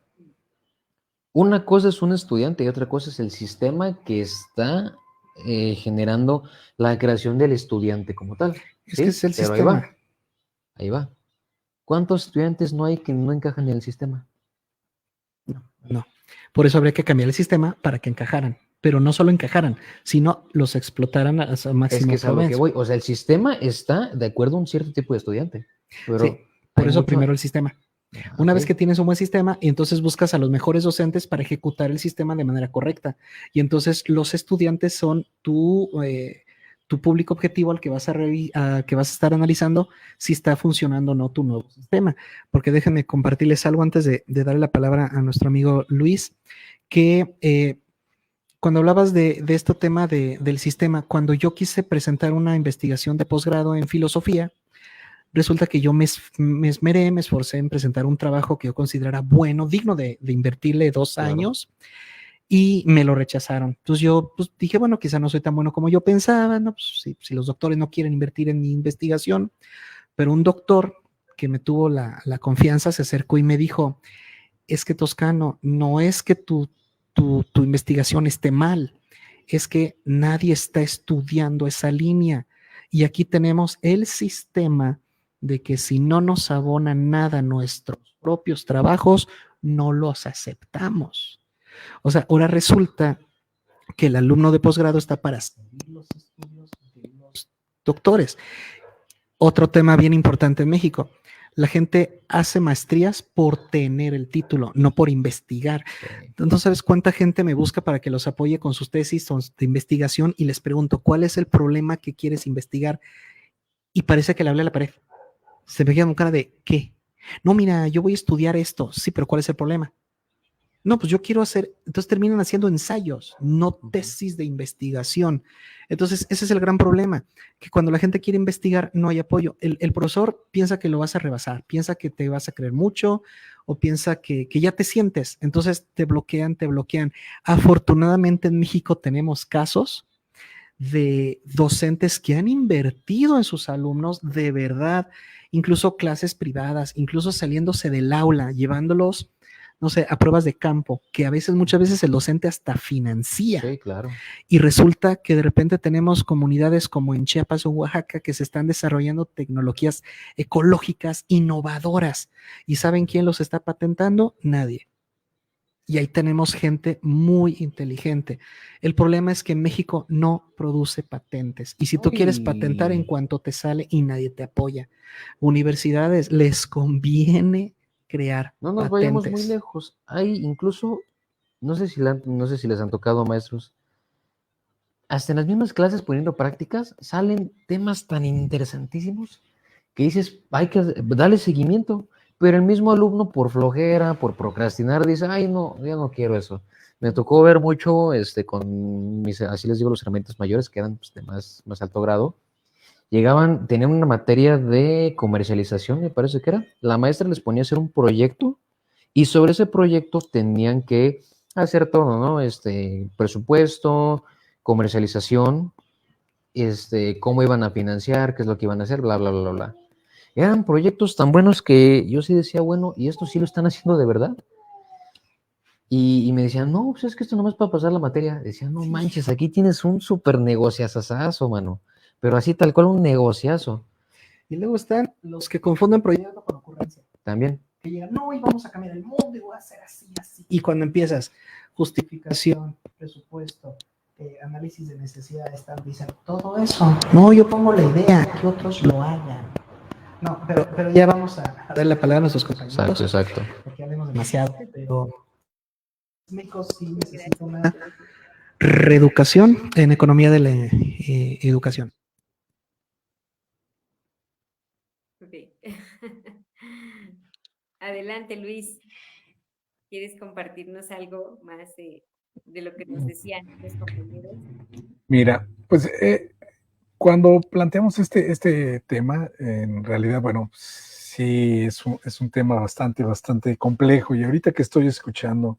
Una cosa es un estudiante y otra cosa es el sistema que está generando la creación del estudiante como tal. Es ¿sí? que es el Pero sistema. Ahí va. ¿Cuántos estudiantes no hay que no encajan en el sistema? No. Por eso habría que cambiar el sistema para que encajaran. Pero no solo encajaran, sino los explotaran a su máximo Es que es a lo que provecho. voy. O sea, el sistema está de acuerdo a un cierto tipo de estudiante. Pero Sí, por hay eso mucho... primero el sistema. Una vez que tienes un buen sistema, y entonces buscas a los mejores docentes para ejecutar el sistema de manera correcta. Y entonces los estudiantes son tu público objetivo al que vas que vas a estar analizando si está funcionando o no tu nuevo sistema. Porque déjenme compartirles algo antes de darle la palabra a nuestro amigo Luis, que cuando hablabas de este tema del sistema, cuando yo quise presentar una investigación de posgrado en filosofía, resulta que yo me esmeré, me esforcé en presentar un trabajo que yo considerara bueno, digno de invertirle 2 años, y me lo rechazaron. Entonces yo pues, dije, bueno, quizá no soy tan bueno como yo pensaba, ¿no? Pues, si los doctores no quieren invertir en mi investigación, pero un doctor que me tuvo la confianza se acercó y me dijo, es que Toscano, no es que tu investigación esté mal, es que nadie está estudiando esa línea. Y aquí tenemos el sistema de que si no nos abonan nada nuestros propios trabajos, no los aceptamos. O sea, ahora resulta que el alumno de posgrado está para seguir los estudios de los doctores. Otro tema bien importante en México. La gente hace maestrías por tener el título, no por investigar. Entonces, ¿sabes cuánta gente me busca para que los apoye con sus tesis de investigación? Y les pregunto, ¿cuál es el problema que quieres investigar? Y parece que le hablé a la pared. Se me queda con cara de, ¿qué? No, mira, yo voy a estudiar esto. Sí, pero ¿cuál es el problema? No, pues yo quiero hacer, entonces terminan haciendo ensayos, no tesis de investigación. Entonces, ese es el gran problema, que cuando la gente quiere investigar no hay apoyo. El profesor piensa que lo vas a rebasar, piensa que te vas a creer mucho o piensa que ya te sientes, entonces te bloquean, te bloquean. Afortunadamente en México tenemos casos de docentes que han invertido en sus alumnos de verdad, incluso clases privadas, incluso saliéndose del aula, llevándolos, no sé, a pruebas de campo, que a veces, muchas veces el docente hasta financia. Sí, claro. Y resulta que de repente tenemos comunidades como en Chiapas o Oaxaca que se están desarrollando tecnologías ecológicas innovadoras. ¿Y saben quién los está patentando? Nadie. Y ahí tenemos gente muy inteligente. El problema es que México no produce patentes. Y si tú quieres patentar en cuanto te sale y nadie te apoya. Universidades les conviene crear No nos patentes. vayamos muy lejos. Hay incluso no sé si les han tocado, maestros, hasta en las mismas clases poniendo prácticas, salen temas tan interesantísimos que dices, hay que darle seguimiento, pero el mismo alumno por flojera, por procrastinar, dice, ay, no, ya no quiero eso. Me tocó ver mucho con mis, así les digo, los herramientas mayores, que eran pues, de más alto grado. Llegaban, tenían una materia de comercialización, me parece que era. La maestra les ponía a hacer un proyecto y sobre ese proyecto tenían que hacer todo, ¿no? Presupuesto, comercialización, cómo iban a financiar, qué es lo que iban a hacer, bla, bla, bla, bla. Eran proyectos tan buenos que yo sí decía, bueno, ¿y esto sí lo están haciendo de verdad? Y me decían, no, pues es que esto nomás para pasar la materia. Decían, no manches, aquí tienes un súper negociazazazo, mano. Pero así tal cual un negociazo. Y luego están los que confunden proyecto con ocurrencia. También. Que llegan, no, y vamos a cambiar el mundo y voy a hacer así, así. Y cuando empiezas, justificación, presupuesto, análisis de necesidades, dicen todo eso. No, yo pongo la idea, que otros lo hagan. No, pero ya vamos a darle la palabra a nuestros compañeros. Exacto. Porque hablemos demasiado, pero México sí necesita una reeducación en economía de la educación. Okay. Adelante, Luis. ¿Quieres compartirnos algo más de lo que nos decían los compañeros? Mira, pues cuando planteamos este tema, en realidad, bueno, sí es un tema bastante complejo, y ahorita que estoy escuchando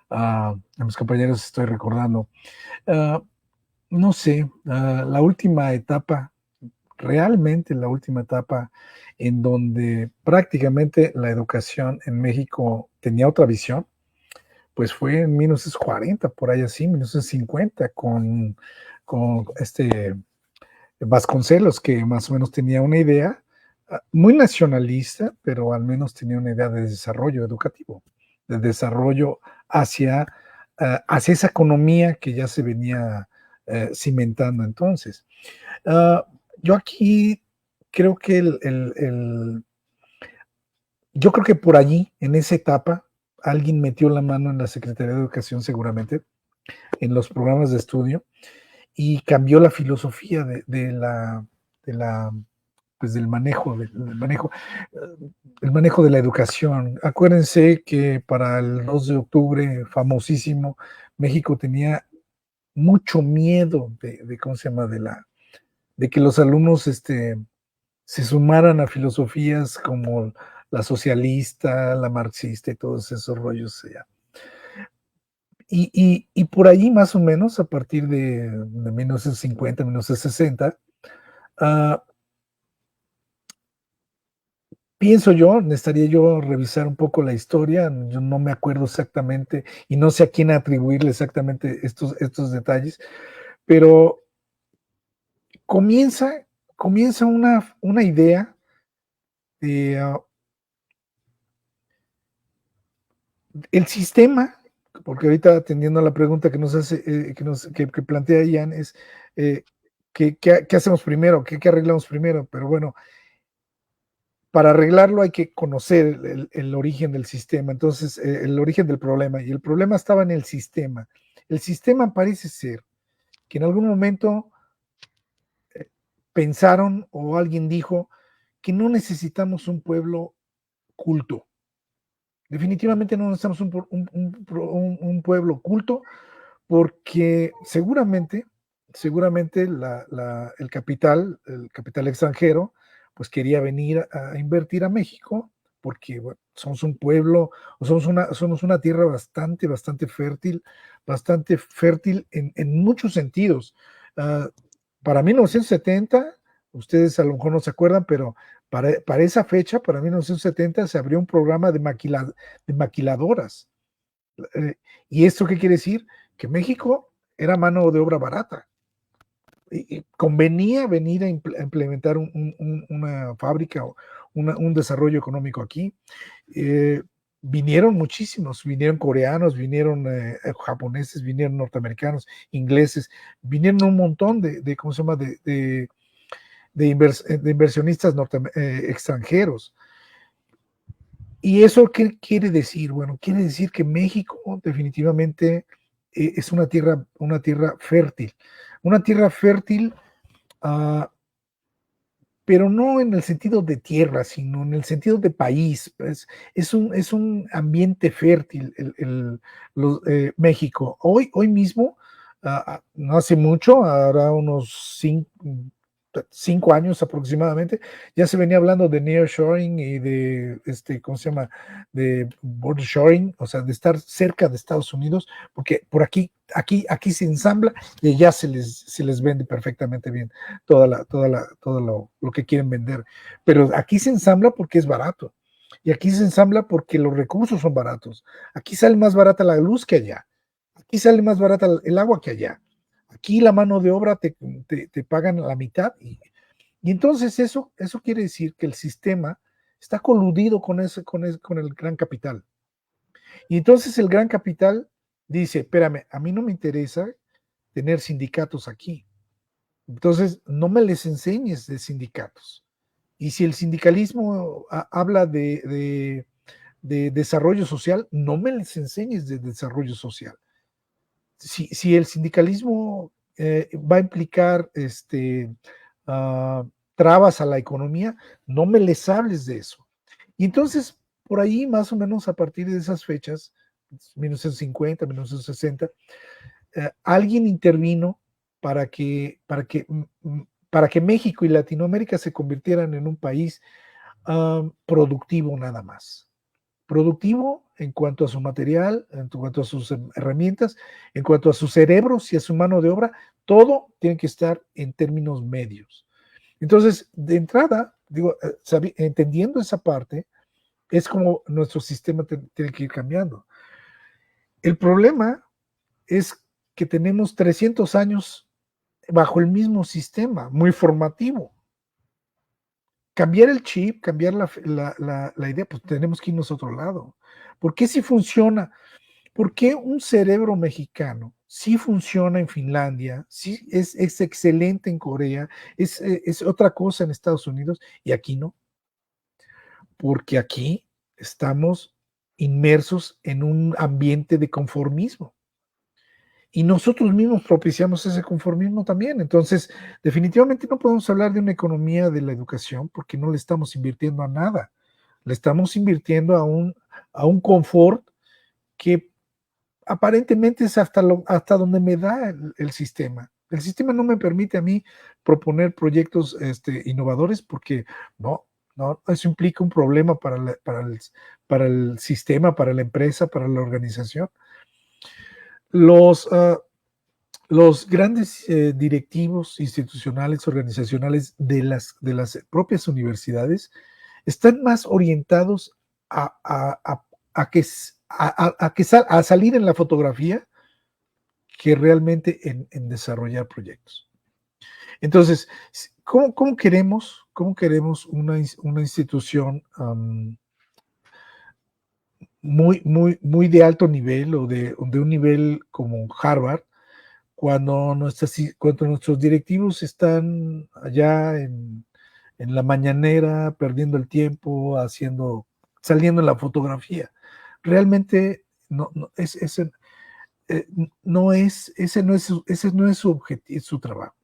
a mis compañeros estoy recordando, no sé, la última etapa, realmente la última etapa en donde prácticamente la educación en México tenía otra visión, pues fue en 1940, por ahí así, 1950, con Vasconcelos, que más o menos tenía una idea muy nacionalista, pero al menos tenía una idea de desarrollo educativo, de desarrollo hacia esa economía que ya se venía cimentando entonces. Yo aquí creo que yo creo que por allí, en esa etapa, alguien metió la mano en la Secretaría de Educación seguramente, en los programas de estudio, y cambió la filosofía pues del manejo de la educación. Acuérdense que para el 2 de octubre, famosísimo, México tenía mucho miedo ¿cómo se llama? De que los alumnos se sumaran a filosofías como la socialista, la marxista y todos esos rollos. Y por ahí más o menos, a partir de 1950, 1960, pienso yo, necesitaría yo revisar un poco la historia, yo no me acuerdo exactamente y no sé a quién atribuirle exactamente estos detalles, pero comienza una idea de el sistema, porque ahorita atendiendo a la pregunta que nos hace, que plantea Ian, es ¿qué hacemos primero? ¿Qué arreglamos primero? Pero bueno, para arreglarlo hay que conocer el origen del sistema, entonces el origen del problema, y el problema estaba en el sistema. El sistema parece ser que en algún momento pensaron o alguien dijo que no necesitamos un pueblo culto. Definitivamente no necesitamos un pueblo culto, porque seguramente el capital extranjero, pues quería venir a invertir a México, porque bueno, somos un pueblo, somos una tierra bastante fértil en muchos sentidos. Para 1970, ustedes a lo mejor no se acuerdan, pero para esa fecha, para 1970, se abrió un programa de maquiladoras. ¿Y esto qué quiere decir? Que México era mano de obra barata. Y convenía venir a implementar una fábrica o un desarrollo económico aquí. Vinieron muchísimos, vinieron coreanos, vinieron japoneses, vinieron norteamericanos, ingleses, vinieron un montón de ¿cómo se llama? De inversionistas extranjeros. ¿Y eso qué quiere decir? Bueno, quiere decir que México definitivamente es una tierra fértil. Una tierra fértil, uh, pero no en el sentido de tierra, sino en el sentido de país. Pues, es un ambiente fértil México. Hoy mismo, no hace mucho, ahora unos 5 años aproximadamente, ya se venía hablando de nearshoring y de, ¿cómo se llama? De border shoring, o sea, de estar cerca de Estados Unidos, porque por aquí se ensambla y ya se les vende perfectamente bien todo lo que quieren vender. Pero aquí se ensambla porque es barato. Y aquí se ensambla porque los recursos son baratos. Aquí sale más barata la luz que allá. Aquí sale más barata el agua que allá. Aquí la mano de obra te pagan la mitad. Y entonces eso quiere decir que el sistema está coludido con el gran capital. Y entonces el gran capital dice, espérame, a mí no me interesa tener sindicatos aquí. Entonces, no me les enseñes de sindicatos. Y si el sindicalismo habla de desarrollo social, no me les enseñes de desarrollo social. Si el sindicalismo va a implicar trabas a la economía, no me les hables de eso. Y entonces, por ahí, más o menos a partir de esas fechas, 1950, 1960, alguien intervino para que México y Latinoamérica se convirtieran en un país productivo nada más. Productivo en cuanto a su material, en cuanto a sus herramientas, en cuanto a sus cerebros y a su mano de obra, todo tiene que estar en términos medios. Entonces, de entrada, digo, entendiendo esa parte, es como nuestro sistema tiene que ir cambiando. El problema es que tenemos 300 años bajo el mismo sistema, muy formativo. Cambiar el chip, cambiar la idea, pues tenemos que irnos a otro lado. ¿Por qué si funciona? ¿Por qué un cerebro mexicano sí funciona en Finlandia, sí es excelente en Corea, es otra cosa en Estados Unidos y aquí no? Porque aquí estamos inmersos en un ambiente de conformismo. Y nosotros mismos propiciamos ese conformismo también. Entonces, definitivamente no podemos hablar de una economía de la educación porque no le estamos invirtiendo a nada. Le estamos invirtiendo a un confort que aparentemente es hasta donde me da el sistema. El sistema no me permite a mí proponer proyectos innovadores porque no, eso implica un problema para el sistema, para la empresa, para la organización. Los grandes directivos institucionales, organizacionales de las propias universidades están más orientados a salir en la fotografía que realmente en desarrollar proyectos. Entonces, ¿cómo queremos una institución muy de alto nivel o de un nivel como Harvard, cuando nuestros directivos están allá en la mañanera, perdiendo el tiempo, saliendo en la fotografía? Realmente ese no es su objetivo, su trabajo.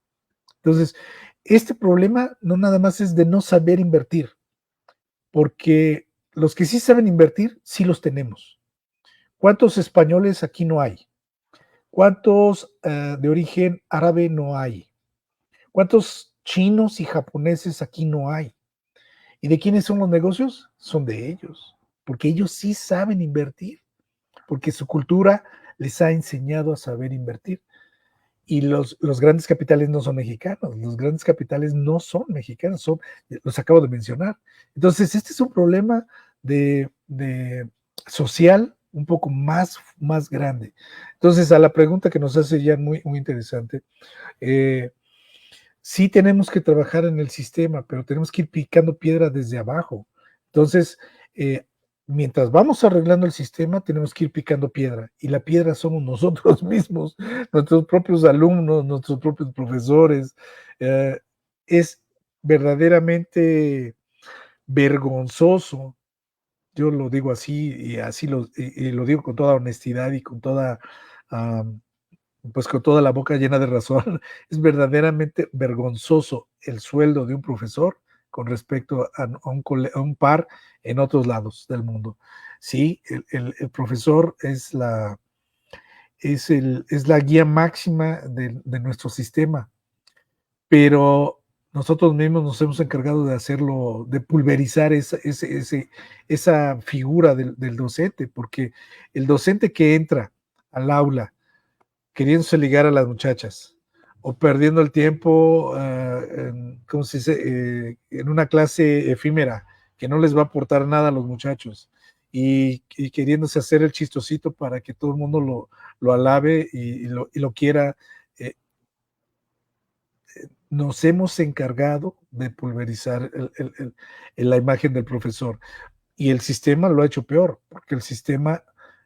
Entonces, este problema no nada más es de no saber invertir, porque los que sí saben invertir, sí los tenemos. ¿Cuántos españoles aquí no hay? ¿Cuántos de origen árabe no hay? ¿Cuántos chinos y japoneses aquí no hay? ¿Y de quiénes son los negocios? Son de ellos, porque ellos sí saben invertir, porque su cultura les ha enseñado a saber invertir. Y los grandes capitales no son mexicanos, los grandes capitales no son mexicanos, los acabo de mencionar. Entonces, este es un problema de social un poco más grande. Entonces, a la pregunta que nos hace ya muy interesante, sí tenemos que trabajar en el sistema, pero tenemos que ir picando piedra desde abajo. Entonces, mientras vamos arreglando el sistema, tenemos que ir picando piedra. Y la piedra somos nosotros mismos, nuestros propios alumnos, nuestros propios profesores. Es verdaderamente vergonzoso yo lo digo así y así y lo digo con toda honestidad y con toda, pues con toda la boca llena de razón, es verdaderamente vergonzoso el sueldo de un profesor con respecto a un par en otros lados del mundo. Sí, el profesor es la guía máxima de nuestro sistema, pero nosotros mismos nos hemos encargado de hacerlo, de pulverizar esa figura del docente, porque el docente que entra al aula queriéndose ligar a las muchachas o perdiendo el tiempo, ¿cómo se dice? En una clase efímera que no les va a aportar nada a los muchachos y queriéndose hacer el chistosito para que todo el mundo lo alabe y lo quiera. eh, Nos hemos encargado de pulverizar la imagen del profesor y el sistema lo ha hecho peor, porque el sistema,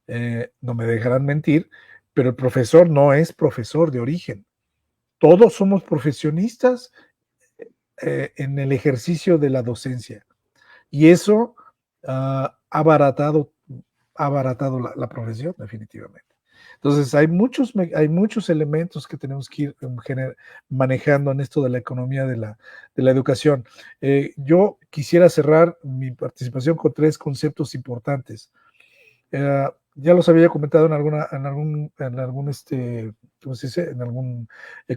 no me dejarán mentir, pero el profesor no es profesor de origen. Todos somos profesionistas en el ejercicio de la docencia y eso ha abaratado la profesión definitivamente. Entonces hay muchos elementos que tenemos que ir manejando en esto de la economía de la educación. Yo quisiera cerrar mi participación con 3 conceptos importantes. Ya los había comentado en algún ¿cómo se dice? En algún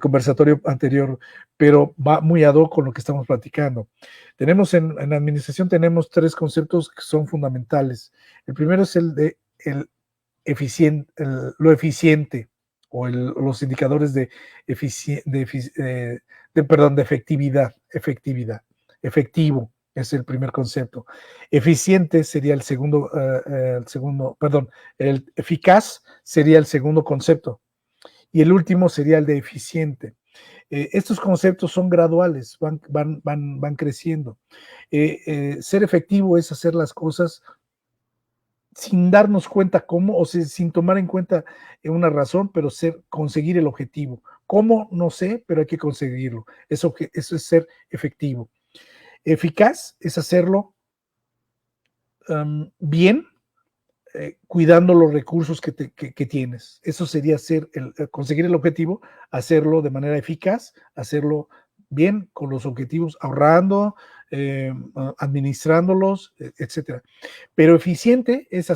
conversatorio anterior, pero va muy ad hoc con lo que estamos platicando. Tenemos en administración tenemos 3 conceptos que son fundamentales. El primero es el de lo eficiente o los indicadores de efectividad, efectivo es el primer concepto. Eficiente sería el segundo, el eficaz sería el segundo concepto y el último sería el de eficiente. Estos conceptos son graduales, van creciendo. Ser efectivo es hacer las cosas sin darnos cuenta cómo, o sea, sin tomar en cuenta una razón, pero conseguir el objetivo. ¿Cómo? No sé, pero hay que conseguirlo. Eso es ser efectivo. Eficaz es hacerlo bien, cuidando los recursos que tienes. Eso sería conseguir el objetivo, hacerlo de manera eficaz, hacerlo bien con los objetivos, ahorrando, administrándolos, etcétera. Pero eficiente es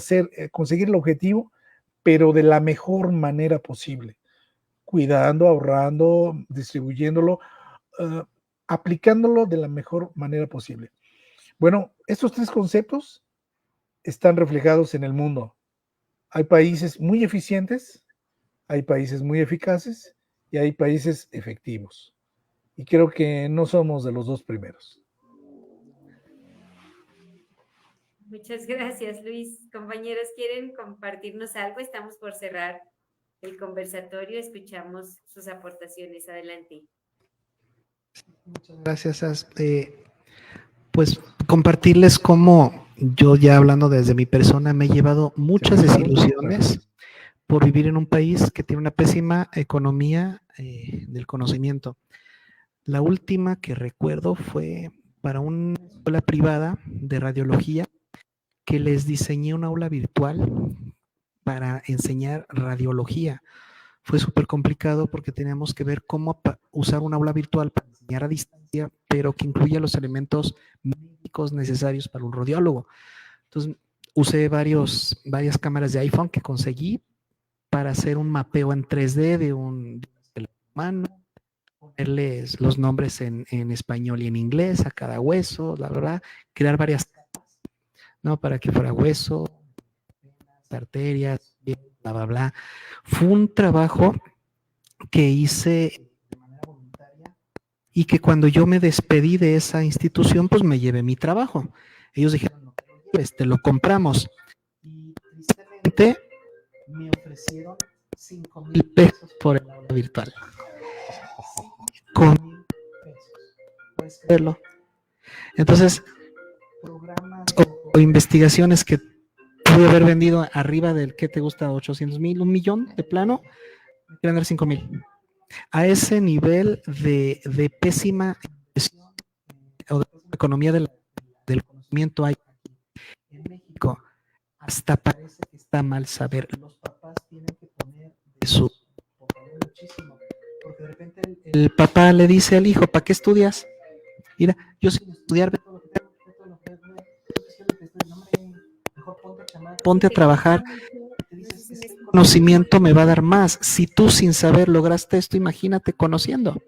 conseguir el objetivo, pero de la mejor manera posible, cuidando, ahorrando, distribuyéndolo, aplicándolo de la mejor manera posible. Bueno, estos 3 conceptos están reflejados en el mundo. Hay países muy eficientes, hay países muy eficaces y hay países efectivos. Y creo que no somos de los 2 primeros. Muchas gracias, Luis. Compañeros, ¿quieren compartirnos algo? Estamos por cerrar el conversatorio. Escuchamos sus aportaciones. Adelante. Muchas gracias. Pues compartirles cómo yo, ya hablando desde mi persona, me he llevado muchas desilusiones por vivir en un país que tiene una pésima economía del conocimiento. La última que recuerdo fue para una escuela privada de radiología que les diseñé un aula virtual para enseñar radiología. Fue súper complicado porque teníamos que ver cómo usar un aula virtual para enseñar a distancia, pero que incluya los elementos médicos necesarios para un radiólogo. Entonces, usé varias cámaras de iPhone que conseguí para hacer un mapeo en 3D de un humano, ponerles los nombres en español y en inglés a cada hueso, la verdad, crear varias capas, ¿no? Para que fuera hueso, arterias, bla, bla, bla. Fue un trabajo que hice de manera voluntaria y que cuando yo me despedí de esa institución, pues me llevé mi trabajo. Ellos dijeron, no, lo compramos. Y tristemente me ofrecieron 5,000 pesos por el aula virtual. 5,000 pesos. ¿Puedes creerlo? Entonces, programas o investigaciones que pude haber vendido arriba del, ¿qué te gusta? 800,000, 1,000,000 de plano, me quieren dar 5,000. A ese nivel de pésima o de economía del conocimiento hay en México hasta parece que está mal saber. Los papás tienen que poner de su muchísimo, porque de repente el papá le dice al hijo, ¿para qué estudias? Mira, yo sin estudiar, ve todo lo que tengo, ve todo lo que no, hombre, mejor ponte a trabajar. Te dices, ese conocimiento me va a dar más. Si tú sin saber lograste esto, imagínate conociendo.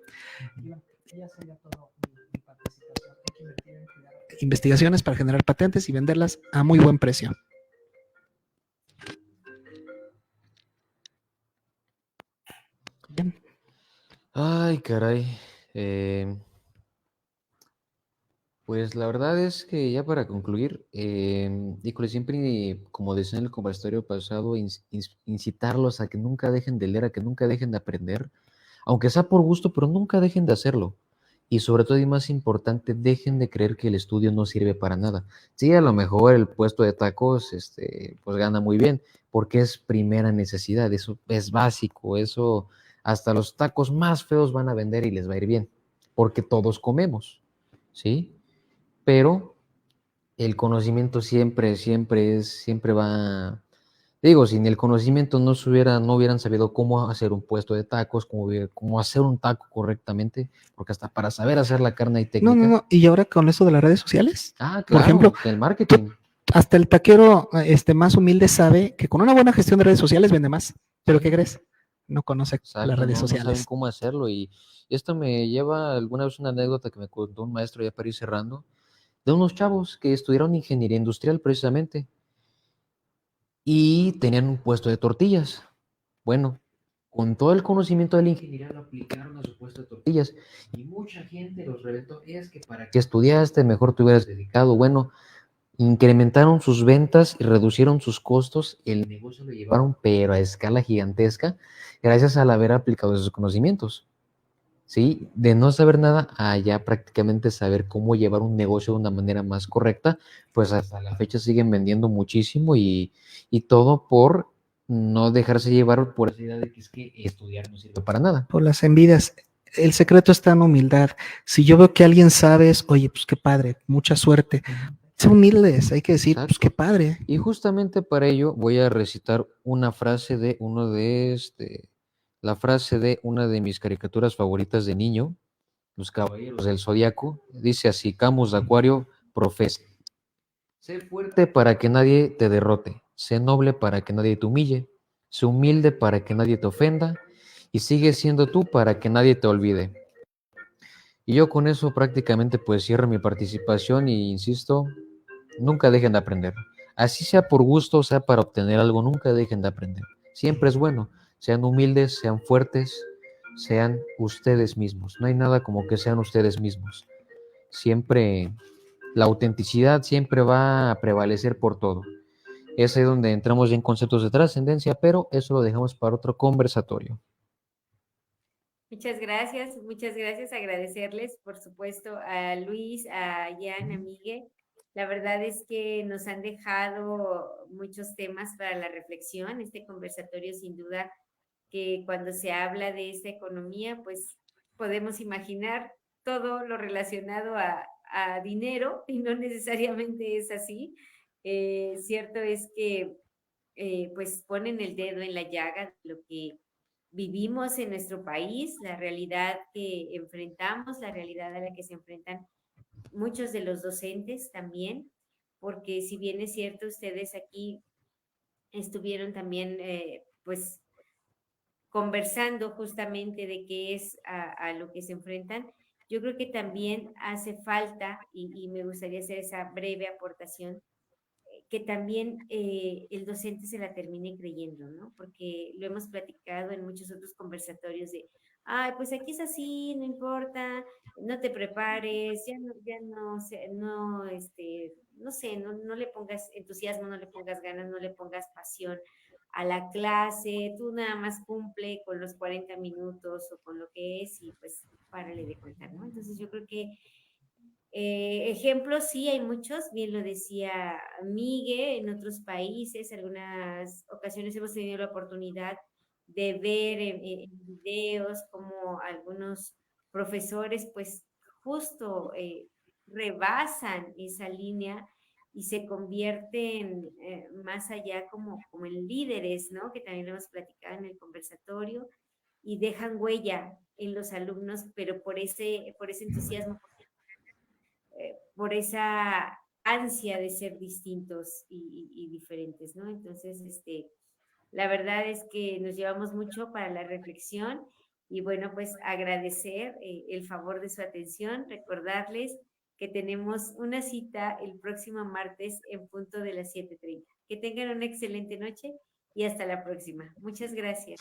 Investigaciones para generar patentes y venderlas a muy buen precio. Bien. Ay, caray. Pues la verdad es que ya para concluir, híjole, siempre, como decía en el conversatorio pasado, incitarlos a que nunca dejen de leer, a que nunca dejen de aprender, aunque sea por gusto, pero nunca dejen de hacerlo. Y sobre todo, y más importante, dejen de creer que el estudio no sirve para nada. Sí, a lo mejor el puesto de tacos, pues gana muy bien, porque es primera necesidad, eso es básico, eso hasta los tacos más feos van a vender y les va a ir bien, porque todos comemos, ¿sí? Pero el conocimiento siempre va, digo, sin el conocimiento no hubieran sabido cómo hacer un puesto de tacos, cómo hacer un taco correctamente, porque hasta para saber hacer la carne hay técnica. No. Y ahora con eso de las redes sociales, Ah, por claro, ejemplo, el marketing. hasta el taquero más humilde sabe que con una buena gestión de redes sociales vende más. ¿Pero qué crees? No conoce las Exacto, redes no saben sociales. cómo hacerlo. Y esto me lleva alguna vez una anécdota que me contó un maestro ya para ir cerrando, de unos chavos que estudiaron ingeniería industrial precisamente y tenían un puesto de tortillas. Bueno, con todo el conocimiento de la ingeniería lo aplicaron a su puesto de tortillas y mucha gente los reventó. Es que para qué estudiaste, mejor te hubieras dedicado. Bueno, incrementaron sus ventas y reducieron sus costos. El negocio lo llevaron, pero a escala gigantesca, gracias al haber aplicado esos conocimientos. ¿Sí? De no saber nada a ya prácticamente saber cómo llevar un negocio de una manera más correcta, pues hasta la fecha siguen vendiendo muchísimo y todo por no dejarse llevar por esa idea de que es que estudiar no sirve para nada. Por las envidias. El secreto está en humildad. Si yo veo que alguien sabe, oye, pues qué padre, mucha suerte. Ser humildes, hay que decir, Exacto. pues qué padre. Y justamente para ello voy a recitar una frase de la frase de una de mis caricaturas favoritas de niño, Los Caballeros del Zodiaco. Dice así: Camus de Acuario profesa: sé fuerte para que nadie te derrote, sé noble para que nadie te humille, sé humilde para que nadie te ofenda y sigue siendo tú para que nadie te olvide. Y yo con eso prácticamente pues cierro mi participación y insisto, nunca dejen de aprender. Así sea por gusto, o sea para obtener algo, nunca dejen de aprender. Siempre es bueno. Sean humildes, sean fuertes, sean ustedes mismos. No hay nada como que sean ustedes mismos. Siempre, la autenticidad siempre va a prevalecer por todo. Es ahí donde entramos ya en conceptos de trascendencia, pero eso lo dejamos para otro conversatorio. Muchas gracias. Agradecerles, por supuesto, a Luis, a Jan, a Miguel. La verdad es que nos han dejado muchos temas para la reflexión. Este conversatorio, sin duda, que cuando se habla de esta economía, pues podemos imaginar todo lo relacionado a dinero y no necesariamente es así. Cierto es que pues ponen el dedo en la llaga de lo que vivimos en nuestro país, la realidad que enfrentamos, la realidad a la que se enfrentan muchos de los docentes también, porque si bien es cierto, ustedes aquí estuvieron también, pues, conversando justamente de qué es a lo que se enfrentan, yo creo que también hace falta, y me gustaría hacer esa breve aportación, que también el docente se la termine creyendo, ¿no? Porque lo hemos platicado en muchos otros conversatorios de, ay, pues aquí es así, no importa, no te prepares, ya no, no, no sé, no le pongas entusiasmo, no le pongas ganas, no le pongas pasión a la clase, tú nada más cumple con los 40 minutos o con lo que es y pues párale de contar, ¿no? Entonces yo creo que ejemplos sí hay muchos, bien lo decía Migue, en otros países, algunas ocasiones hemos tenido la oportunidad de ver en videos como algunos profesores pues justo rebasan esa línea y se convierten más allá como en líderes, ¿no? Que también lo hemos platicado en el conversatorio, y dejan huella en los alumnos, pero por ese entusiasmo, por esa ansia de ser distintos y diferentes, ¿no? Entonces, la verdad es que nos llevamos mucho para la reflexión y bueno, pues agradecer el favor de su atención, recordarles que tenemos una cita el próximo martes en punto de las 7:30. Que tengan una excelente noche y hasta la próxima. Muchas gracias.